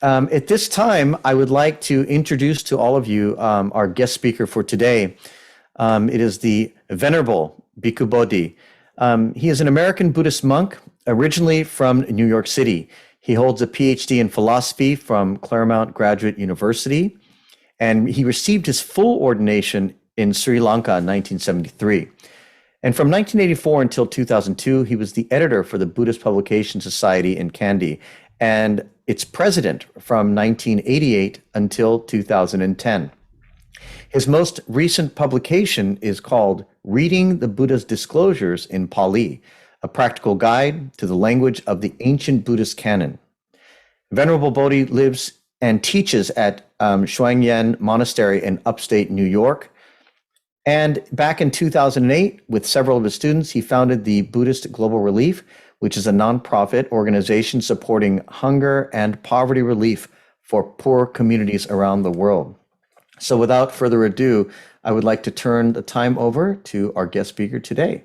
At this time, I would like to introduce to all of you our guest speaker for today. It is the Venerable Bhikkhu Bodhi. He is an American Buddhist monk, originally from New York City. He holds a PhD in philosophy from Claremont Graduate University, and he received his full ordination in Sri Lanka in 1973. And from 1984 until 2002, he was the editor for the Buddhist Publication Society in Kandy, and its president from 1988 until 2010. His most recent publication is called Reading the Buddha's Disclosures in Pali, a practical guide to the language of the ancient Buddhist canon. Venerable Bodhi lives and teaches at Shuangyan Monastery in upstate New York. And back in 2008, with several of his students, he founded the Buddhist Global Relief, which is a nonprofit organization supporting hunger and poverty relief for poor communities around the world. So without further ado, I would like to turn the time over to our guest speaker today.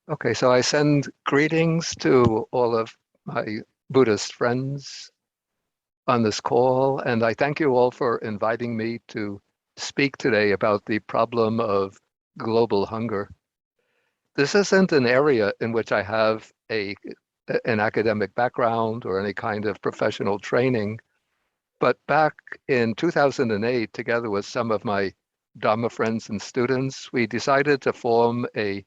Okay, so I send greetings to all of my Buddhist friends on this call, and I thank you all for inviting me to speak today about the problem of global hunger. This isn't an area in which I have an academic background or any kind of professional training, but back in 2008, together with some of my Dharma friends and students, we decided to form an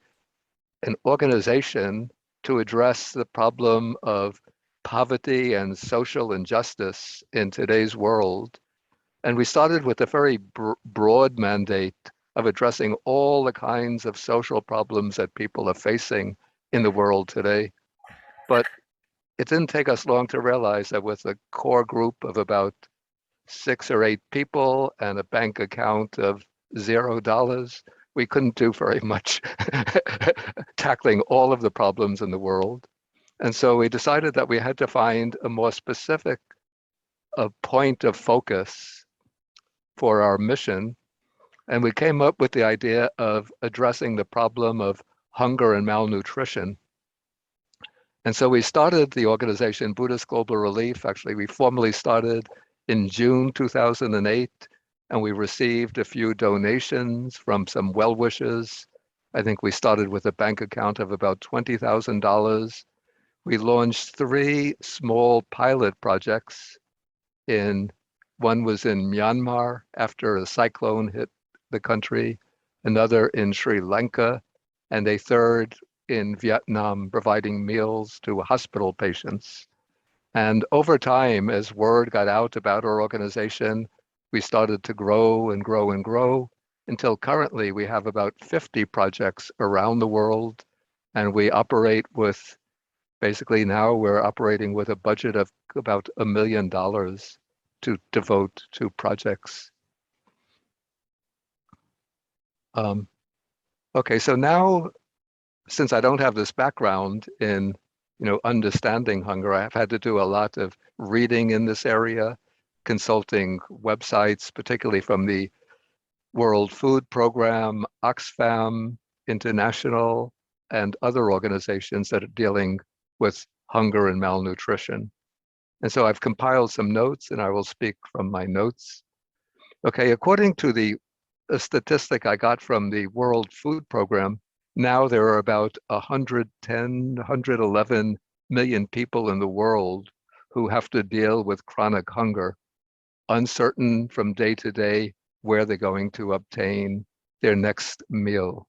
organization to address the problem of poverty and social injustice in today's world. And we started with a very broad mandate of addressing all the kinds of social problems that people are facing in the world today. But it didn't take us long to realize that with a core group of about 6 or 8 people and a bank account of $0, we couldn't do very much tackling all of the problems in the world. And so we decided that we had to find a more specific point of focus for our mission. And we came up with the idea of addressing the problem of hunger and malnutrition. And so we started the organization Buddhist Global Relief. Actually, we formally started in June 2008. And we received a few donations from some well-wishers. I think we started with a bank account of about $20,000. We launched 3 small pilot projects. One was in Myanmar after a cyclone hit the country, another in Sri Lanka, and a third in Vietnam, providing meals to hospital patients. And over time, as word got out about our organization, we started to grow and grow and grow until currently we have about 50 projects around the world. And we operate with, basically now we're operating with a budget of about $1 million to devote to projects. Okay, so now, since I don't have this background in understanding hunger, I've had to do a lot of reading in this area, consulting websites, particularly from the World Food Program, Oxfam International, and other organizations that are dealing with hunger and malnutrition. And so I've compiled some notes, and I will speak from my notes. Okay, according to a statistic I got from the World Food Program, now there are about 110, 111 million people in the world who have to deal with chronic hunger, uncertain from day to day where they're going to obtain their next meal.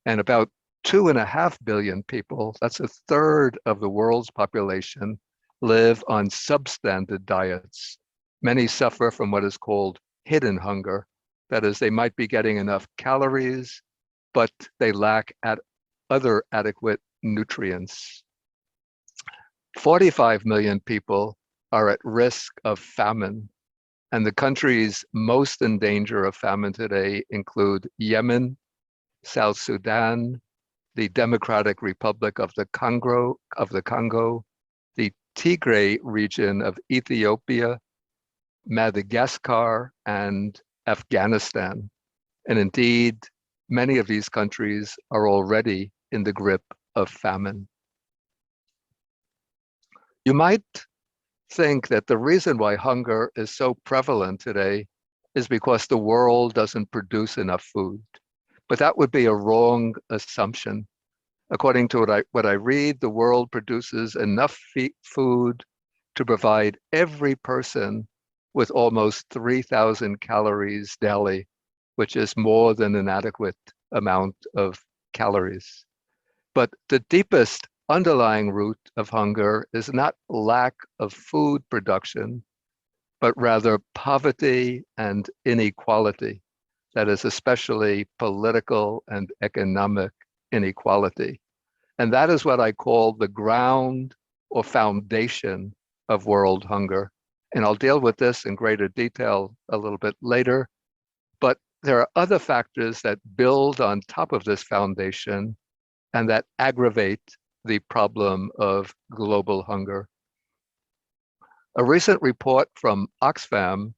And about 2.5 billion people, that's a third of the world's population, live on substandard diets. Many suffer from what is called hidden hunger. That is, they might be getting enough calories, but they lack other adequate nutrients. 45 million people are at risk of famine, and the countries most in danger of famine today include Yemen, South Sudan, the Democratic Republic of the Congo, the Tigray region of Ethiopia, Madagascar, and Afghanistan. And indeed, many of these countries are already in the grip of famine. You might think that the reason why hunger is so prevalent today is because the world doesn't produce enough food. But that would be a wrong assumption. According to what I read, the world produces enough food to provide every person with almost 3,000 calories daily, which is more than an adequate amount of calories. But the deepest underlying root of hunger is not lack of food production, but rather poverty and inequality. That is especially political and economic inequality. And that is what I call the ground or foundation of world hunger. And I'll deal with this in greater detail a little bit later. But there are other factors that build on top of this foundation and that aggravate the problem of global hunger. A recent report from Oxfam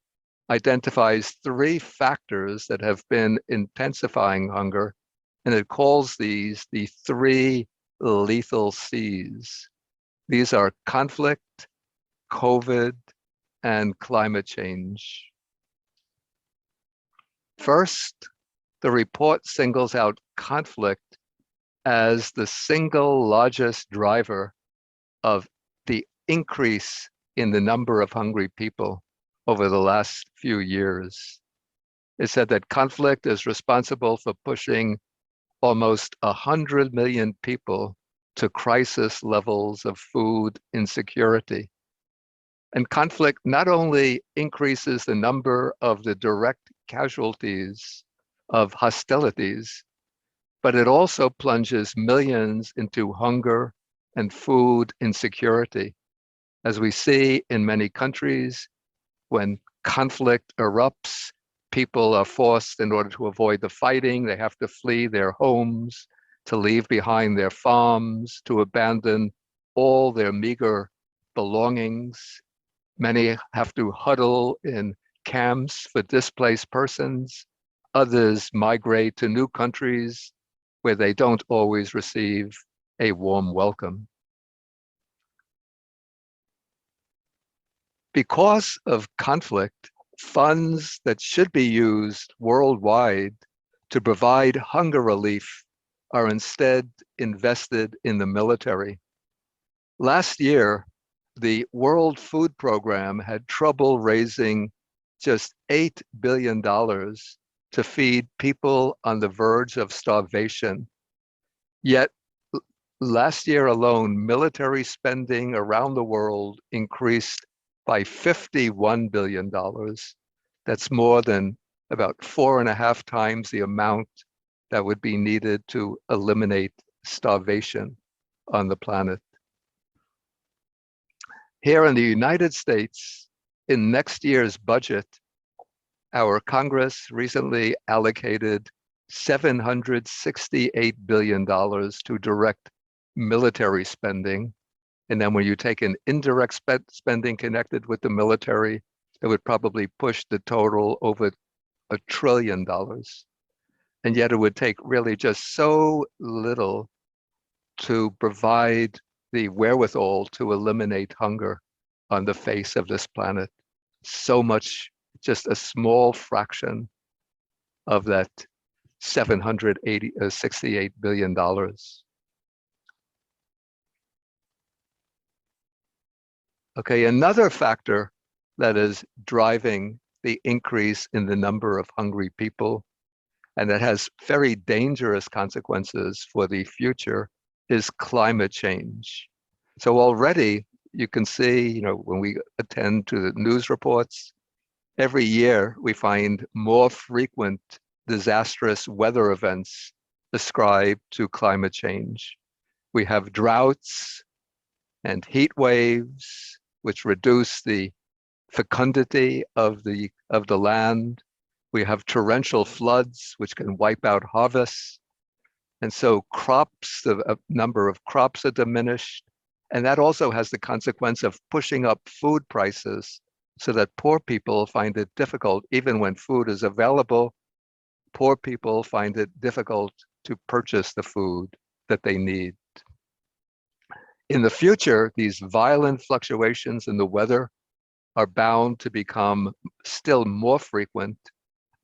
identifies 3 factors that have been intensifying hunger, and it calls these the 3 lethal C's. These are conflict, COVID, and climate change. First, the report singles out conflict as the single largest driver of the increase in the number of hungry people over the last few years. It said that conflict is responsible for pushing almost 100 million people to crisis levels of food insecurity. And conflict not only increases the number of the direct casualties of hostilities, but it also plunges millions into hunger and food insecurity. As we see in many countries, when conflict erupts, people are forced, in order to avoid the fighting, they have to flee their homes, to leave behind their farms, to abandon all their meager belongings. Many have to huddle in camps for displaced persons. Others migrate to new countries where they don't always receive a warm welcome. Because of conflict, funds that should be used worldwide to provide hunger relief are instead invested in the military. Last year, the World Food Program had trouble raising just $8 billion to feed people on the verge of starvation. Yet, last year alone, military spending around the world increased by $51 billion. That's more than about 4.5 times the amount that would be needed to eliminate starvation on the planet. Here in the United States, in next year's budget, our Congress recently allocated $768 billion to direct military spending. And then when you take an indirect spending connected with the military, it would probably push the total over $1 trillion. And yet it would take really just so little to provide the wherewithal to eliminate hunger on the face of this planet. So much, just a small fraction of that $768 billion. Okay, another factor that is driving the increase in the number of hungry people, and that has very dangerous consequences for the future, is climate change. So already you can see, when we attend to the news reports, every year we find more frequent disastrous weather events ascribed to climate change. We have droughts and heat waves, which reduce the fecundity of the land. We have torrential floods, which can wipe out harvests. And so crops, the number of crops are diminished. And that also has the consequence of pushing up food prices so that poor people find it difficult, even when food is available, poor people find it difficult to purchase the food that they need. In the future, these violent fluctuations in the weather are bound to become still more frequent,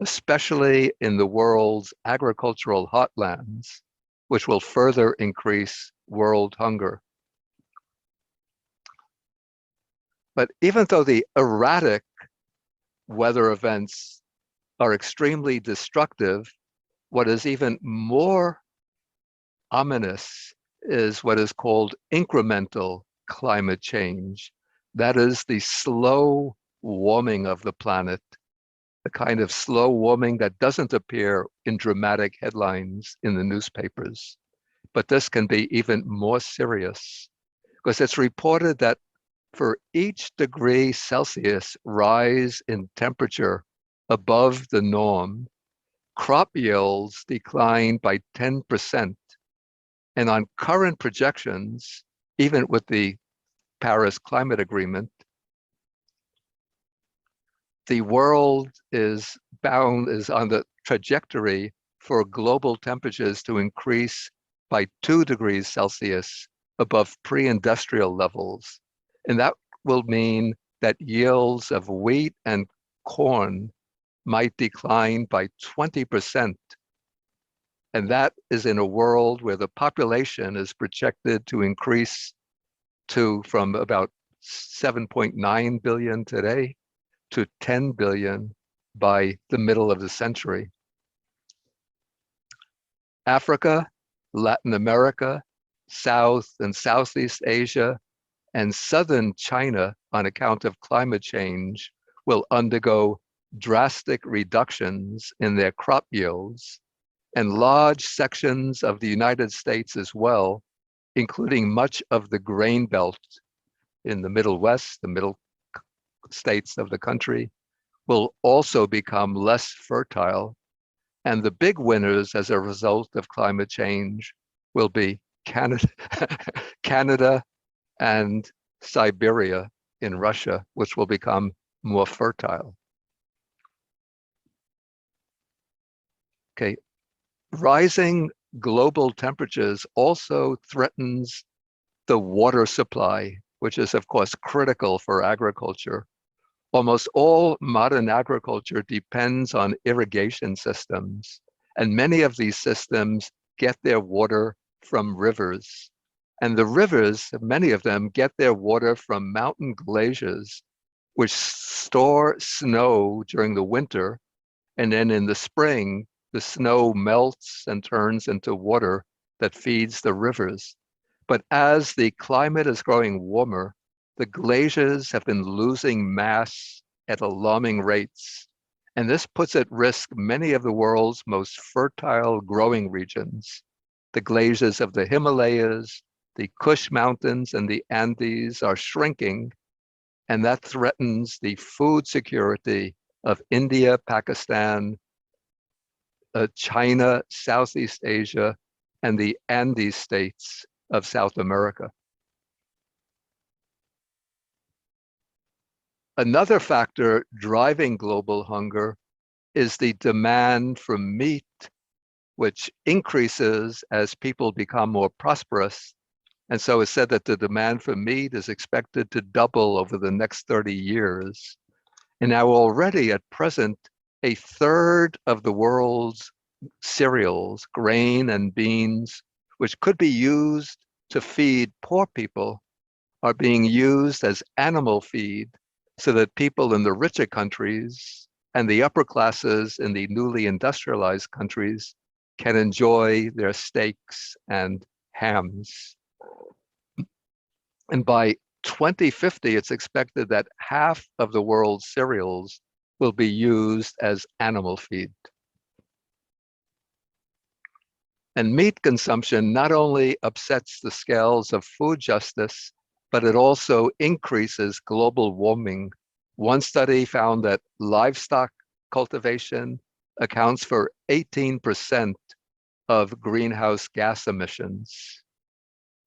especially in the world's agricultural hotlands, which will further increase world hunger. But even though the erratic weather events are extremely destructive, what is even more ominous is what is called incremental climate change. That is the slow warming of the planet, the kind of slow warming that doesn't appear in dramatic headlines in the newspapers. But this can be even more serious because it's reported that for each degree Celsius rise in temperature above the norm, crop yields decline by 10%. And on current projections, even with the Paris Climate Agreement, the world is on the trajectory for global temperatures to increase by 2 degrees Celsius above pre-industrial levels. And that will mean that yields of wheat and corn might decline by 20%. And that is in a world where the population is projected to increase from about 7.9 billion today to 10 billion by the middle of the century. Africa, Latin America, South and Southeast Asia, and southern China, on account of climate change, will undergo drastic reductions in their crop yields, and large sections of the United States as well, including much of the grain belt in the Middle West, the middle states of the country, will also become less fertile. And the big winners as a result of climate change will be Canada and Siberia in Russia, which will become more fertile. Okay, rising global temperatures also threatens the water supply, which is of course critical for agriculture. Almost all modern agriculture depends on irrigation systems, and many of these systems get their water from rivers. And the rivers, many of them, get their water from mountain glaciers, which store snow during the winter, and then in the spring, the snow melts and turns into water that feeds the rivers. But as the climate is growing warmer, the glaciers have been losing mass at alarming rates, and this puts at risk many of the world's most fertile growing regions. The glaciers of the Himalayas, the Kush Mountains, and the Andes are shrinking, and that threatens the food security of India, Pakistan, China, Southeast Asia, and the Andes states of South America. Another factor driving global hunger is the demand for meat, which increases as people become more prosperous. And so it's said that the demand for meat is expected to double over the next 30 years. And now already at present, a third of the world's cereals, grain and beans, which could be used to feed poor people, are being used as animal feed so that people in the richer countries and the upper classes in the newly industrialized countries can enjoy their steaks and hams. And by 2050, it's expected that half of the world's cereals will be used as animal feed. And meat consumption not only upsets the scales of food justice, but it also increases global warming. One study found that livestock cultivation accounts for 18% of greenhouse gas emissions.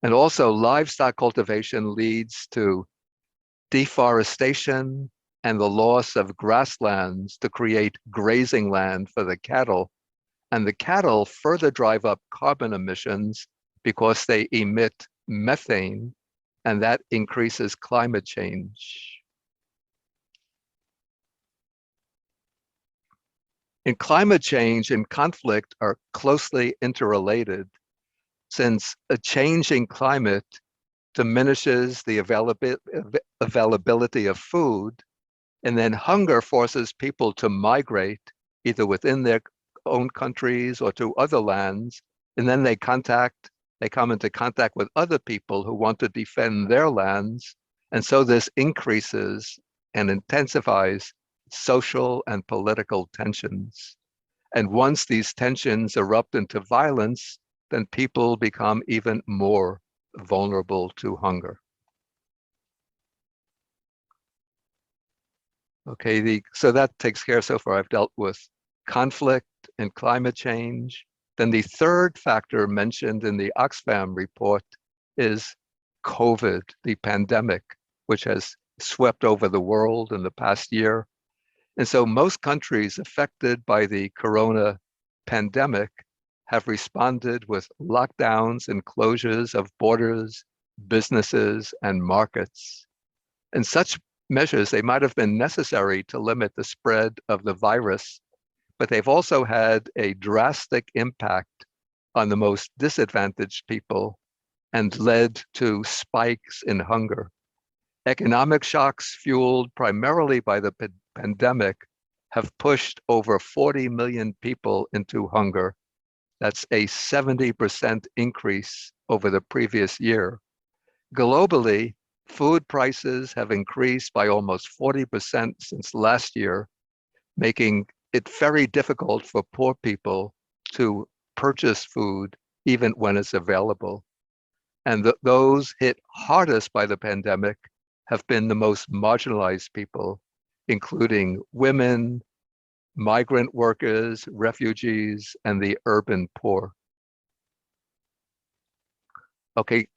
And also livestock cultivation leads to deforestation and the loss of grasslands to create grazing land for the cattle, And the cattle further drive up carbon emissions because they emit methane, and that increases climate change. And climate change and conflict are closely interrelated, since a changing climate diminishes the availability of food, and then hunger forces people to migrate either within their own countries or to other lands, and then they come into contact with other people who want to defend their lands, and so this increases and intensifies social and political tensions. And once these tensions erupt into violence, then people become even more vulnerable to hunger. Okay, so that takes care so far. I've dealt with conflict and climate change. Then the third factor mentioned in the Oxfam report is COVID, the pandemic, which has swept over the world in the past year. And so most countries affected by the corona pandemic have responded with lockdowns and closures of borders, businesses, and markets. And such measures, they might have been necessary to limit the spread of the virus, but they've also had a drastic impact on the most disadvantaged people and led to spikes in hunger. Economic shocks fueled primarily by the pandemic have pushed over 40 million people into hunger. That's a 70% increase over the previous year. Globally, food prices have increased by almost 40% since last year, making it very difficult for poor people to purchase food even when it's available. And those hit hardest by the pandemic have been the most marginalized people, including women, migrant workers, refugees, and the urban poor. Okay,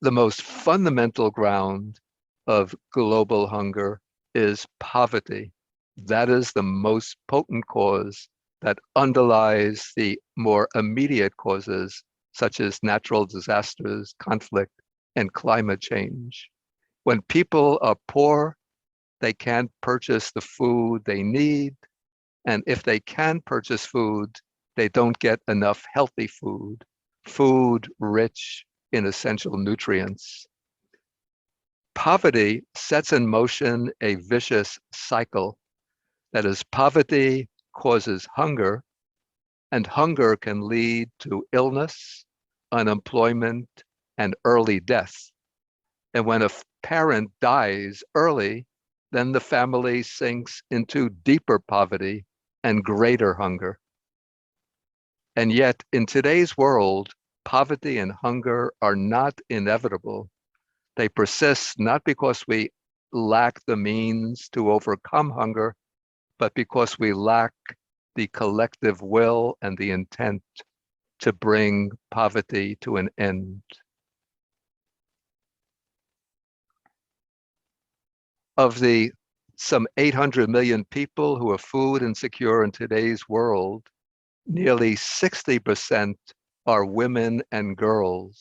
the most fundamental ground of global hunger is poverty. That is the most potent cause that underlies the more immediate causes, such as natural disasters, conflict, and climate change. When people are poor, they can't purchase the food they need. And if they can purchase food, they don't get enough healthy food, food rich in essential nutrients. Poverty sets in motion a vicious cycle. That is, poverty causes hunger, and hunger can lead to illness, unemployment, and early death. And when a parent dies early, then the family sinks into deeper poverty and greater hunger. And yet, in today's world, poverty and hunger are not inevitable. They persist not because we lack the means to overcome hunger, but because we lack the collective will and the intent to bring poverty to an end. Of the some 800 million people who are food insecure in today's world, nearly 60% are women and girls.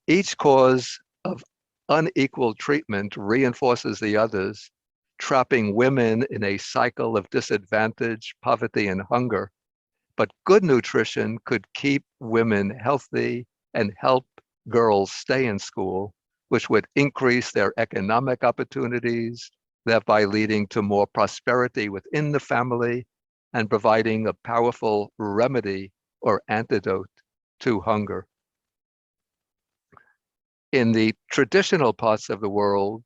Each cause of unequal treatment reinforces the others, trapping women in a cycle of disadvantage, poverty, and hunger. But good nutrition could keep women healthy and help girls stay in school, which would increase their economic opportunities, thereby leading to more prosperity within the family and providing a powerful remedy or antidote to hunger. In the traditional parts of the world,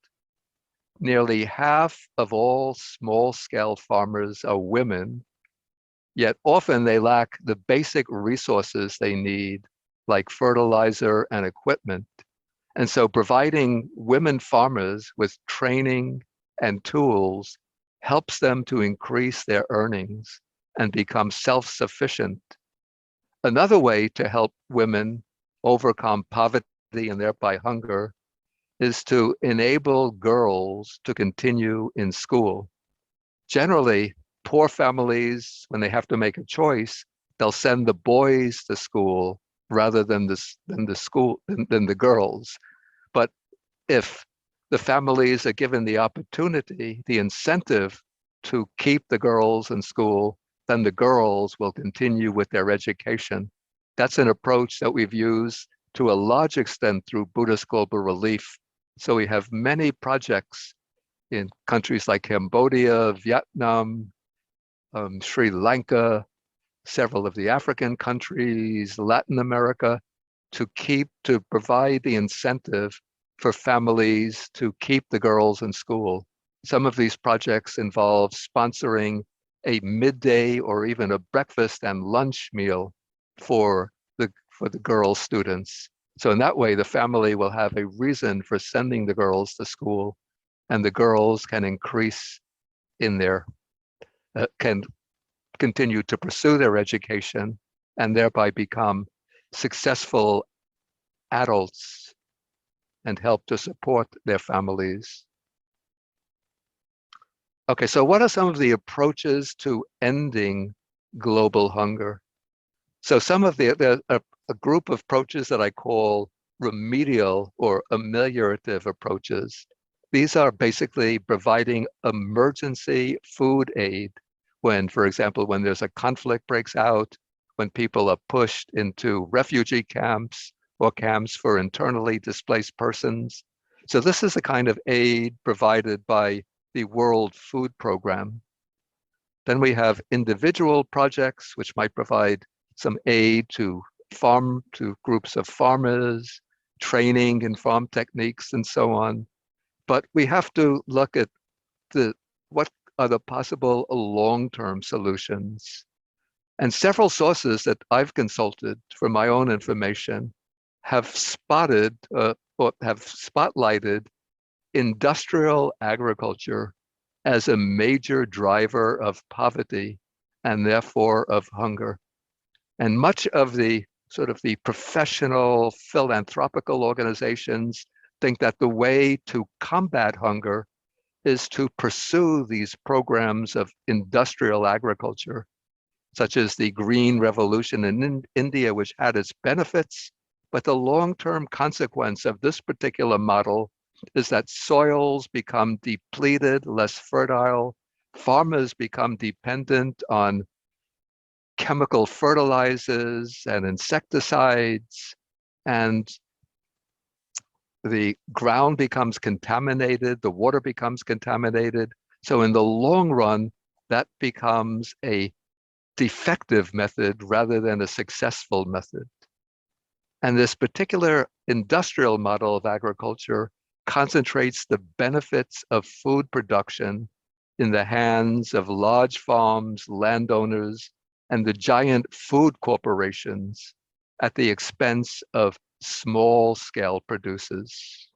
nearly half of all small-scale farmers are women, yet often they lack the basic resources they need, like fertilizer and equipment. And so providing women farmers with training and tools helps them to increase their earnings and become self-sufficient. Another way to help women overcome poverty and thereby hunger is to enable girls to continue in school. Generally, poor families, when they have to make a choice, they'll send the boys to school rather than the girls. But if the families are given the opportunity, the incentive to keep the girls in school, then the girls will continue with their education. That's an approach that we've used to a large extent through Buddhist Global Relief. So we have many projects in countries like Cambodia, Vietnam, Sri Lanka, several of the African countries, Latin America, to provide the incentive for families to keep the girls in school. Some of these projects involve sponsoring a midday or even a breakfast and lunch meal for the girl students. So in that way, the family will have a reason for sending the girls to school, and the girls can increase in their, can continue to pursue their education and thereby become successful adults and help to support their families. Okay, so what are some of the approaches to ending global hunger? So some of a group of approaches that I call remedial or ameliorative approaches. These are basically providing emergency food aid when, for example, when there's a conflict breaks out, when people are pushed into refugee camps or camps for internally displaced persons. So this is the kind of aid provided by the World Food Program. Then we have individual projects, which might provide some aid to groups of farmers, training in farm techniques and so on. But we have to look at what are the possible long-term solutions. And several sources that I've consulted for my own information have spotted or have spotlighted industrial agriculture as a major driver of poverty and therefore of hunger. And much of the sort of the professional philanthropical organizations think that the way to combat hunger is to pursue these programs of industrial agriculture, such as the Green Revolution in India, which had its benefits, but the long-term consequence of this particular model is that soils become depleted, less fertile, farmers become dependent on chemical fertilizers and insecticides, and the ground becomes contaminated, the water becomes contaminated. So in the long run, that becomes a defective method rather than a successful method. And this particular industrial model of agriculture concentrates the benefits of food production in the hands of large farms, landowners, and the giant food corporations at the expense of small-scale producers.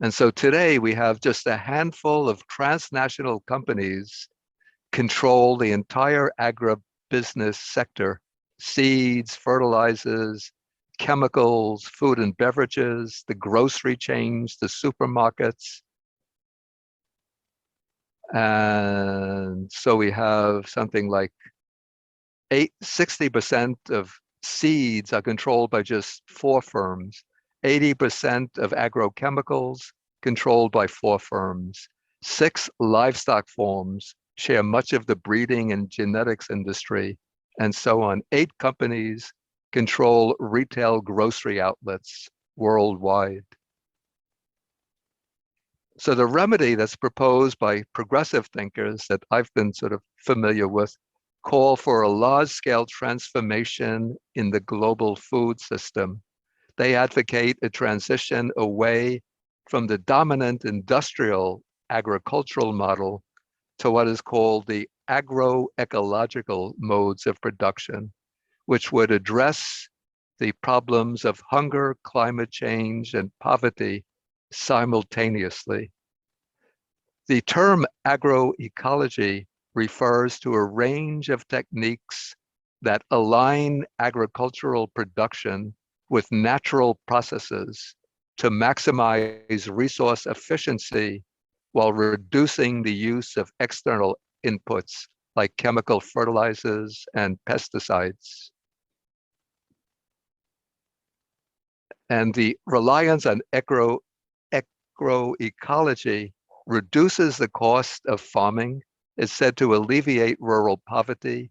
And so today we have just a handful of transnational companies control the entire agribusiness sector: seeds, fertilizers, chemicals, food and beverages, the grocery chains, the supermarkets. And so we have something like 60% of seeds are controlled by just 4 firms, 80% of agrochemicals controlled by 4 firms, 6 livestock farms share much of the breeding and genetics industry, and so on. 8 companies control retail grocery outlets worldwide. So the remedy that's proposed by progressive thinkers that I've been sort of familiar with call for a large-scale transformation in the global food system. They advocate a transition away from the dominant industrial agricultural model to what is called the agro-ecological modes of production, which would address the problems of hunger, climate change, and poverty simultaneously. The term agroecology refers to a range of techniques that align agricultural production with natural processes to maximize resource efficiency while reducing the use of external inputs like chemical fertilizers and pesticides. And the reliance on agroecology reduces the cost of farming. It's said to alleviate rural poverty.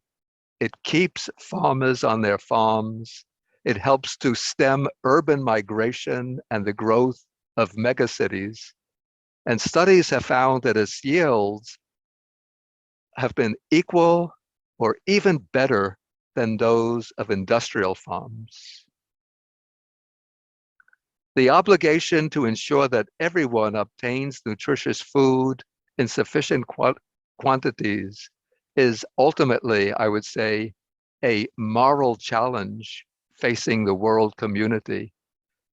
It keeps farmers on their farms. It helps to stem urban migration and the growth of megacities. And studies have found that its yields have been equal or even better than those of industrial farms. The obligation to ensure that everyone obtains nutritious food in sufficient quantities is ultimately, I would say, a moral challenge facing the world community.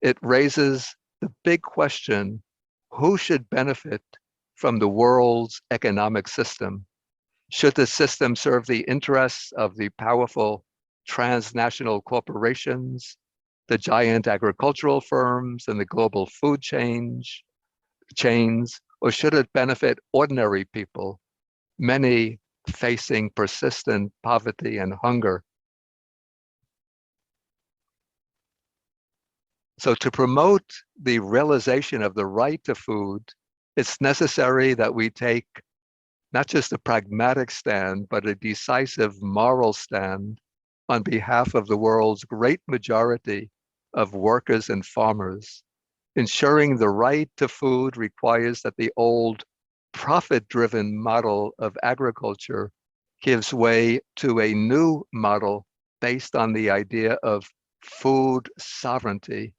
It raises the big question, who should benefit from the world's economic system? Should the system serve the interests of the powerful transnational corporations, the giant agricultural firms, and the global food chains, or should it benefit ordinary people, many facing persistent poverty and hunger? So to promote the realization of the right to food, it's necessary that we take not just a pragmatic stand, but a decisive moral stand on behalf of the world's great majority of workers and farmers. Ensuring the right to food requires that the old profit-driven model of agriculture gives way to a new model based on the idea of food sovereignty.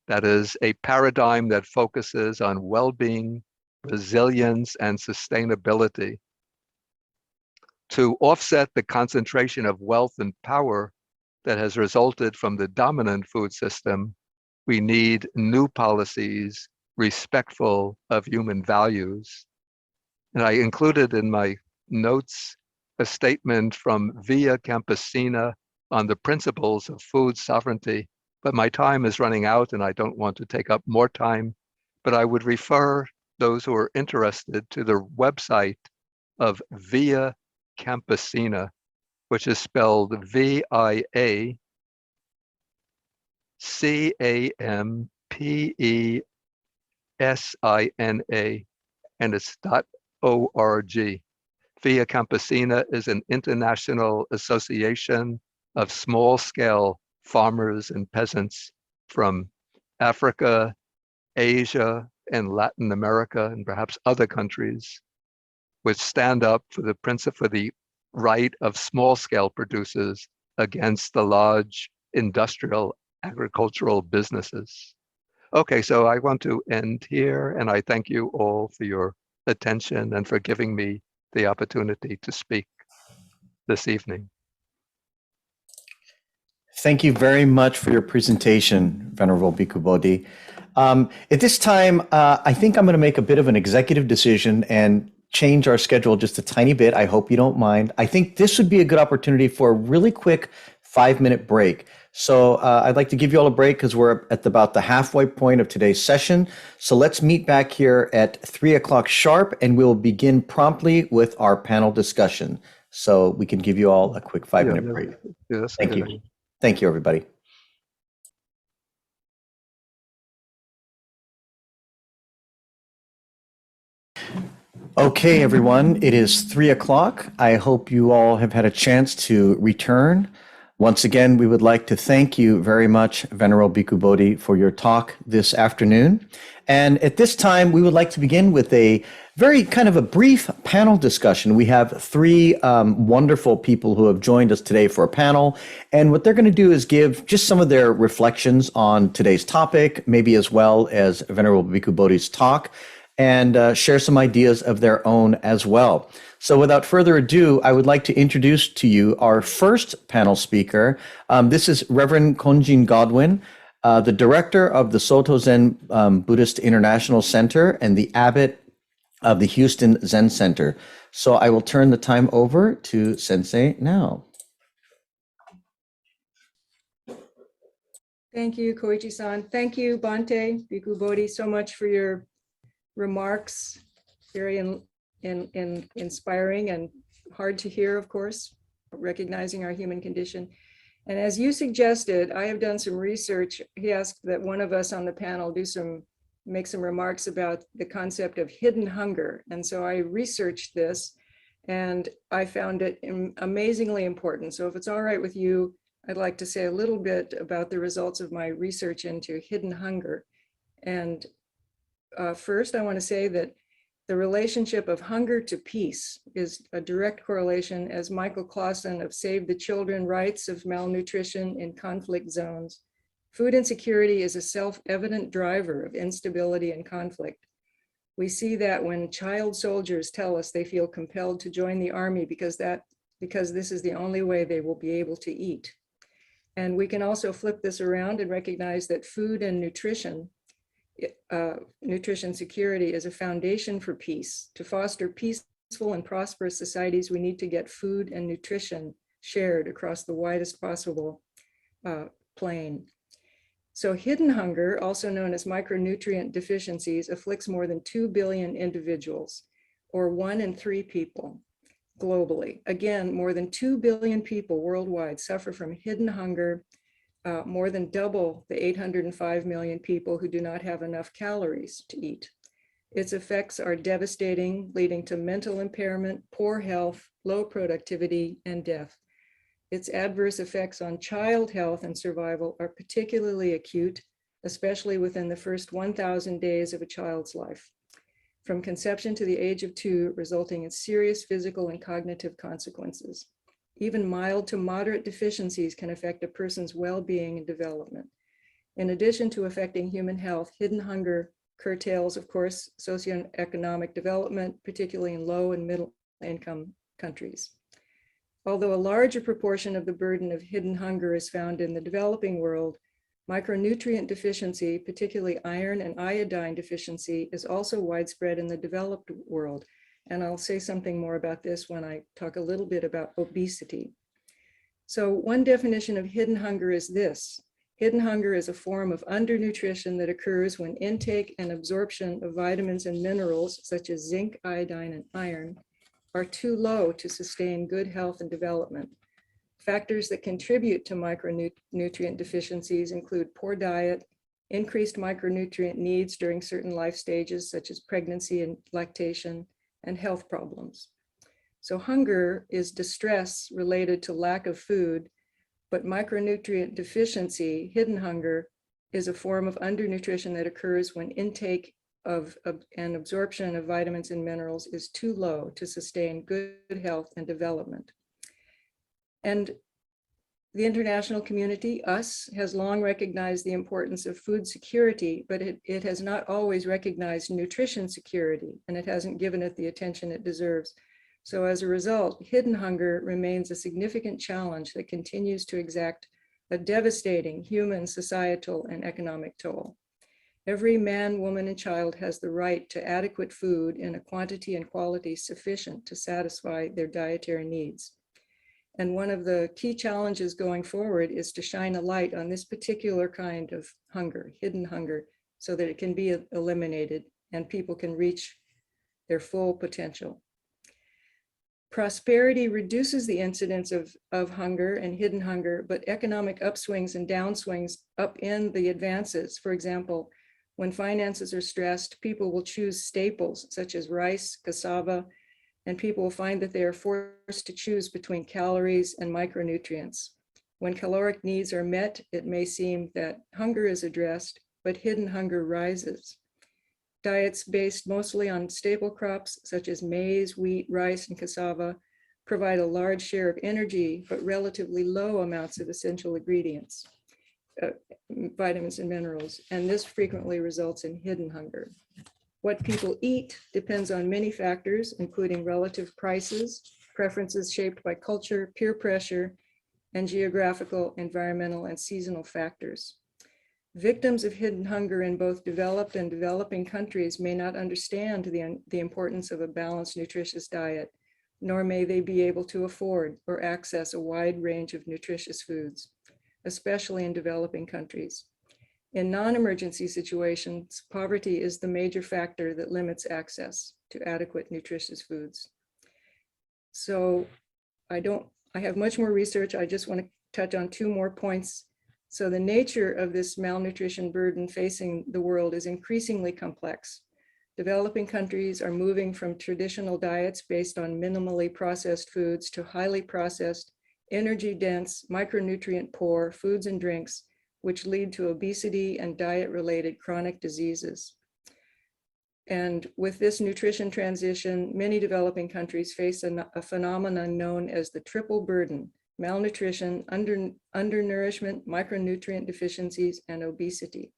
That is a paradigm that focuses on well-being, resilience, and sustainability. To offset the concentration of wealth and power that has resulted from the dominant food system, we need new policies respectful of human values. And I included in my notes a statement from Via Campesina on the principles of food sovereignty, but my time is running out and I don't want to take up more time, but I would refer those who are interested to the website of Via Campesina, which is spelled VIACAMPESINA, and it's .org. Via Campesina is an international association of small-scale farmers and peasants from Africa, Asia, and Latin America, and perhaps other countries, which stand up for the principle, for the right of small-scale producers against the large industrial agricultural businesses. Okay, so I want to end here, and I thank you all for your attention and for giving me the opportunity to speak this evening. Thank you very much for your presentation, Venerable Bhikkhu Bodhi. At this time, I think I'm going to make a bit of an executive decision and change our schedule just a tiny bit. I hope you don't mind. I think this would be a good opportunity for a really quick 5-minute break. So I'd like to give you all a break because we're at about the halfway point of today's session. So let's meet back here at 3 o'clock sharp, and we'll begin promptly with our panel discussion. So we can give you all a quick 5-minute break. Thank you. Thank you, everybody. Okay, everyone, it is 3 o'clock. I hope you all have had a chance to return. Once again, we would like to thank you very much, Venerable Bhikkhu Bodhi, for your talk this afternoon. And at this time, we would like to begin with a very kind of a brief panel discussion. We have 3 wonderful people who have joined us today for a panel. And what they're going to do is give just some of their reflections on today's topic, maybe as well as Venerable Bhikkhu Bodhi's talk, and share some ideas of their own as well. So without further ado, I would like to introduce to you our first panel speaker. This is Reverend Konjin Godwin, the director of the Soto Zen Buddhist International Center and the abbot of the Houston Zen Center. So I will turn the time over to Sensei now. Thank you, Koichi-san. Thank you, Bhante, Bhikkhu Bodhi, so much for your remarks. very inspiring and hard to hear, of course, recognizing our human condition. And as you suggested, I have done some research. He asked that one of us on the panel make some remarks about the concept of hidden hunger. And so I researched this and I found it amazingly important. So if it's all right with you, I'd like to say a little bit about the results of my research into hidden hunger. And first, I want to say that the relationship of hunger to peace is a direct correlation, as Michael Clausen of Save the Children writes of malnutrition in conflict zones. Food insecurity is a self-evident driver of instability and conflict. We see that when child soldiers tell us they feel compelled to join the army because this is the only way they will be able to eat. And we can also flip this around and recognize that food and nutrition security is a foundation for peace. To foster peaceful and prosperous societies, we need to get food and nutrition shared across the widest possible plane. So hidden hunger, also known as micronutrient deficiencies, afflicts more than 2 billion individuals, or 1 in 3 people globally. Again, more than 2 billion people worldwide suffer from hidden hunger, more than double the 805 million people who do not have enough calories to eat. Its effects are devastating, leading to mental impairment, poor health, low productivity, and death. Its adverse effects on child health and survival are particularly acute, especially within the first 1,000 days of a child's life, from conception to the age of 2, resulting in serious physical and cognitive consequences. Even mild to moderate deficiencies can affect a person's well-being and development. In addition to affecting human health, hidden hunger curtails, of course, socioeconomic development, particularly in low and middle income countries. Although a larger proportion of the burden of hidden hunger is found in the developing world, micronutrient deficiency, particularly iron and iodine deficiency, is also widespread in the developed world. And I'll say something more about this when I talk a little bit about obesity. So one definition of hidden hunger is this. Hidden hunger is a form of undernutrition that occurs when intake and absorption of vitamins and minerals, such as zinc, iodine, and iron, are too low to sustain good health and development. Factors that contribute to micronutrient deficiencies include poor diet, increased micronutrient needs during certain life stages, such as pregnancy and lactation, and health problems. So hunger is distress related to lack of food, but micronutrient deficiency, hidden hunger, is a form of undernutrition that occurs when intake of and absorption of vitamins and minerals is too low to sustain good health and development. And the international community, us, has long recognized the importance of food security, but it has not always recognized nutrition security, and it hasn't given it the attention it deserves. So as a result, hidden hunger remains a significant challenge that continues to exact a devastating human, societal, and economic toll. Every man, woman, and child has the right to adequate food in a quantity and quality sufficient to satisfy their dietary needs. And one of the key challenges going forward is to shine a light on this particular kind of hunger, hidden hunger, so that it can be eliminated and people can reach their full potential. Prosperity reduces the incidence of hunger and hidden hunger, but economic upswings and downswings upend the advances. For example, when finances are stressed, people will choose staples such as rice, cassava, and people will find that they are forced to choose between calories and micronutrients. When caloric needs are met, it may seem that hunger is addressed, but hidden hunger rises. Diets based mostly on staple crops such as maize, wheat, rice, and cassava provide a large share of energy, but relatively low amounts of essential ingredients, vitamins and minerals, and this frequently results in hidden hunger. What people eat depends on many factors, including relative prices, preferences shaped by culture, peer pressure, and geographical, environmental, and seasonal factors. Victims of hidden hunger in both developed and developing countries may not understand the importance of a balanced, nutritious diet, nor may they be able to afford or access a wide range of nutritious foods, especially in developing countries. In non-emergency situations, poverty is the major factor that limits access. to adequate nutritious foods. So I have much more research. I just want to touch on 2 more points. So the nature of this malnutrition burden facing the world is increasingly complex. Developing countries are moving from traditional diets based on minimally processed foods to highly processed, energy-dense, micronutrient-poor foods and drinks, which lead to obesity and diet-related chronic diseases. And with this nutrition transition, many developing countries face a phenomenon known as the triple burden: malnutrition, undernourishment, micronutrient deficiencies, and obesity.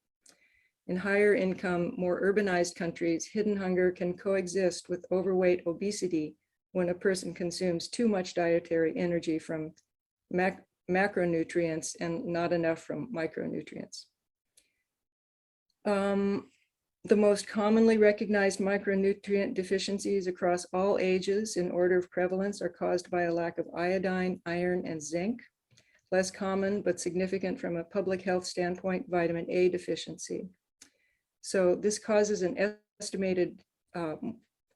In higher income, more urbanized countries, hidden hunger can coexist with overweight obesity when a person consumes too much dietary energy from macronutrients and not enough from micronutrients. The most commonly recognized micronutrient deficiencies across all ages in order of prevalence are caused by a lack of iodine, iron, and zinc. Less common but significant from a public health standpoint, vitamin A deficiency. So this causes an estimated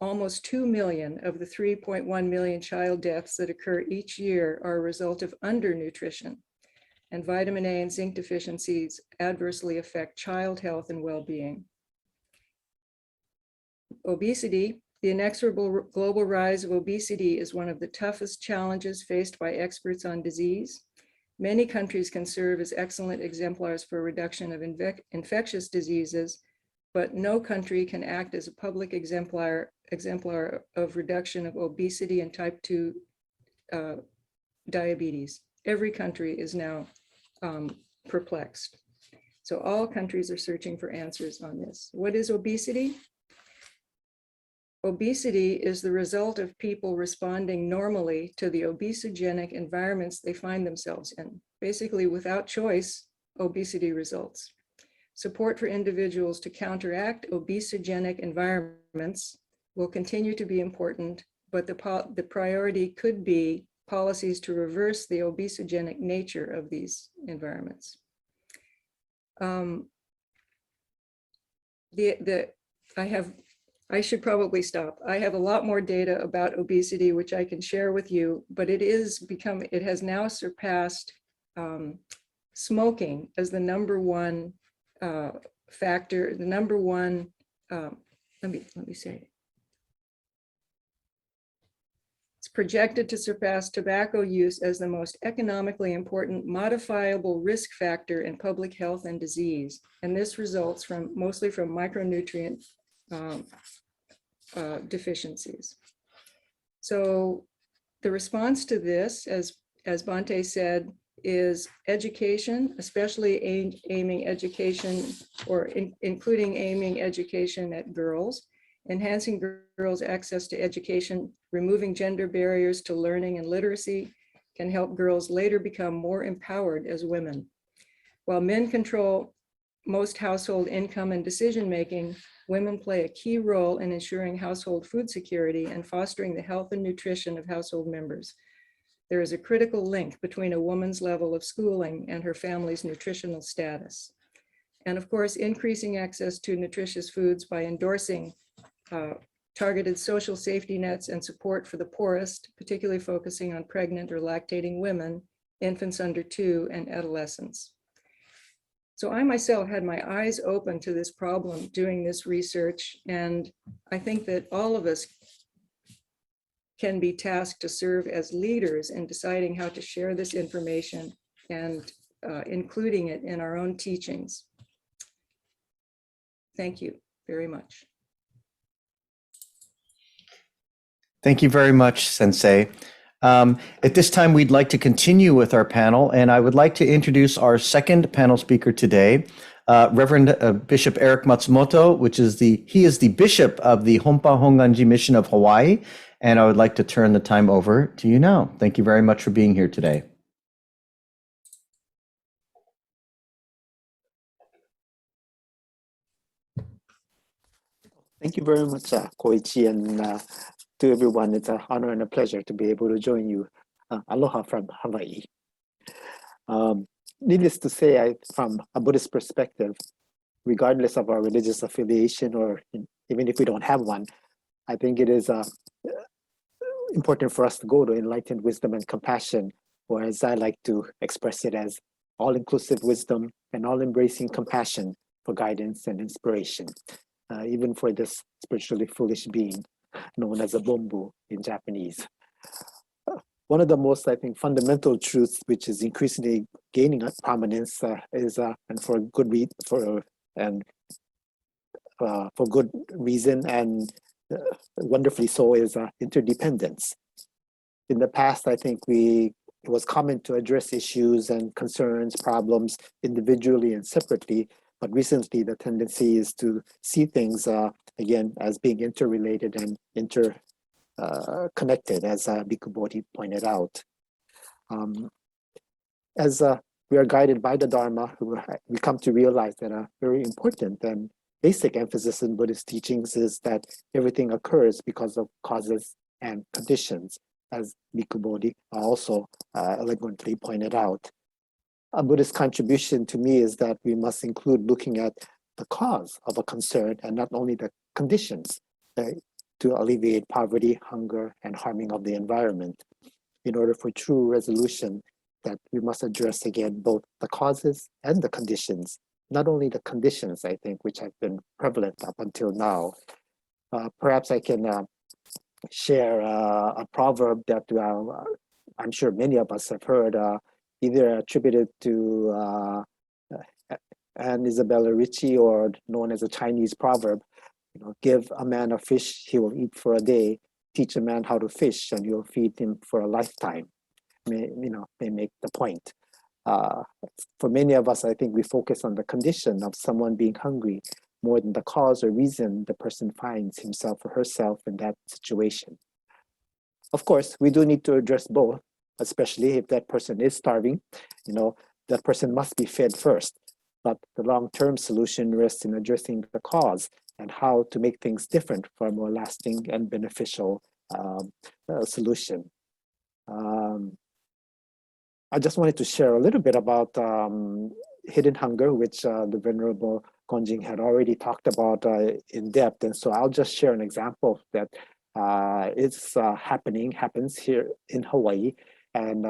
almost 2 million of the 3.1 million child deaths that occur each year are a result of undernutrition. And vitamin A and zinc deficiencies adversely affect child health and well-being. Obesity, the inexorable global rise of obesity is one of the toughest challenges faced by experts on disease. Many countries can serve as excellent exemplars for reduction of infectious diseases, but no country can act as a public exemplar of reduction of obesity and type 2 diabetes. Every country is now perplexed. So all countries are searching for answers on this. What is obesity? Obesity is the result of people responding normally to the obesogenic environments they find themselves in. Basically, without choice, obesity results. Support for individuals to counteract obesogenic environments will continue to be important, but the priority could be policies to reverse the obesogenic nature of these environments. I should probably stop. I have a lot more data about obesity, which I can share with you, but it has now surpassed smoking as the number one factor, the number one, let me say. It's projected to surpass tobacco use as the most economically important modifiable risk factor in public health and disease. And this results mostly from micronutrient deficiencies. So the response to this, as Bhante said, is education, especially aiming education or including aiming education at girls, enhancing girls' access to education, removing gender barriers to learning and literacy can help girls later become more empowered as women. While men control most household income and decision-making, women play a key role in ensuring household food security and fostering the health and nutrition of household members. There is a critical link between a woman's level of schooling and her family's nutritional status. And of course, increasing access to nutritious foods by endorsing targeted social safety nets and support for the poorest, particularly focusing on pregnant or lactating women, infants under 2, and adolescents. So I myself had my eyes open to this problem doing this research, and I think that all of us can be tasked to serve as leaders in deciding how to share this information and including it in our own teachings. Thank you very much. Thank you very much, Sensei. At this time, we'd like to continue with our panel, and I would like to introduce our second panel speaker today, Reverend Bishop Eric Matsumoto, he is the Bishop of the Honpa Hongwanji Mission of Hawaii, and I would like to turn the time over to you now. Thank you very much for being here today. Thank you very much, Koichi, and to everyone, it's an honor and a pleasure to be able to join you. Aloha from Hawaii. Needless to say, from a Buddhist perspective, regardless of our religious affiliation or even if we don't have one, I think it is important for us to go to enlightened wisdom and compassion, or as I like to express it as all-inclusive wisdom and all-embracing compassion for guidance and inspiration, even for this spiritually foolish being known as a bombu in Japanese. One of the most, I think, fundamental truths which is increasingly gaining prominence is, and for good reason and wonderfully so, is interdependence. In the past, I think it was common to address issues and concerns, problems individually and separately, but recently the tendency is to see things again as being interrelated and interconnected, as Bhikkhu Bodhi pointed out. As we are guided by the Dharma, we come to realize that a very important and basic emphasis in Buddhist teachings is that everything occurs because of causes and conditions, as Bhikkhu Bodhi also eloquently pointed out. A Buddhist contribution to me is that we must include looking at the cause of a concern and not only the conditions to alleviate poverty, hunger, and harming of the environment. In order for true resolution, that we must address again both the causes and the conditions. Not only the conditions, I think, which have been prevalent up until now. Perhaps I can share a proverb that I'm sure many of us have heard, either attributed to Anne Isabella Ritchie or known as a Chinese proverb. Give a man a fish, he will eat for a day. Teach a man how to fish, and you'll feed him for a lifetime. May make the point. For many of us, I think we focus on the condition of someone being hungry more than the cause or reason the person finds himself or herself in that situation. Of course, we do need to address both, especially if that person is starving. That person must be fed first. But the long-term solution rests in addressing the cause and how to make things different for a more lasting and beneficial solution. I just wanted to share a little bit about hidden hunger, which the Venerable Gonjing had already talked about in depth. And so I'll just share an example that happens here in Hawaii. And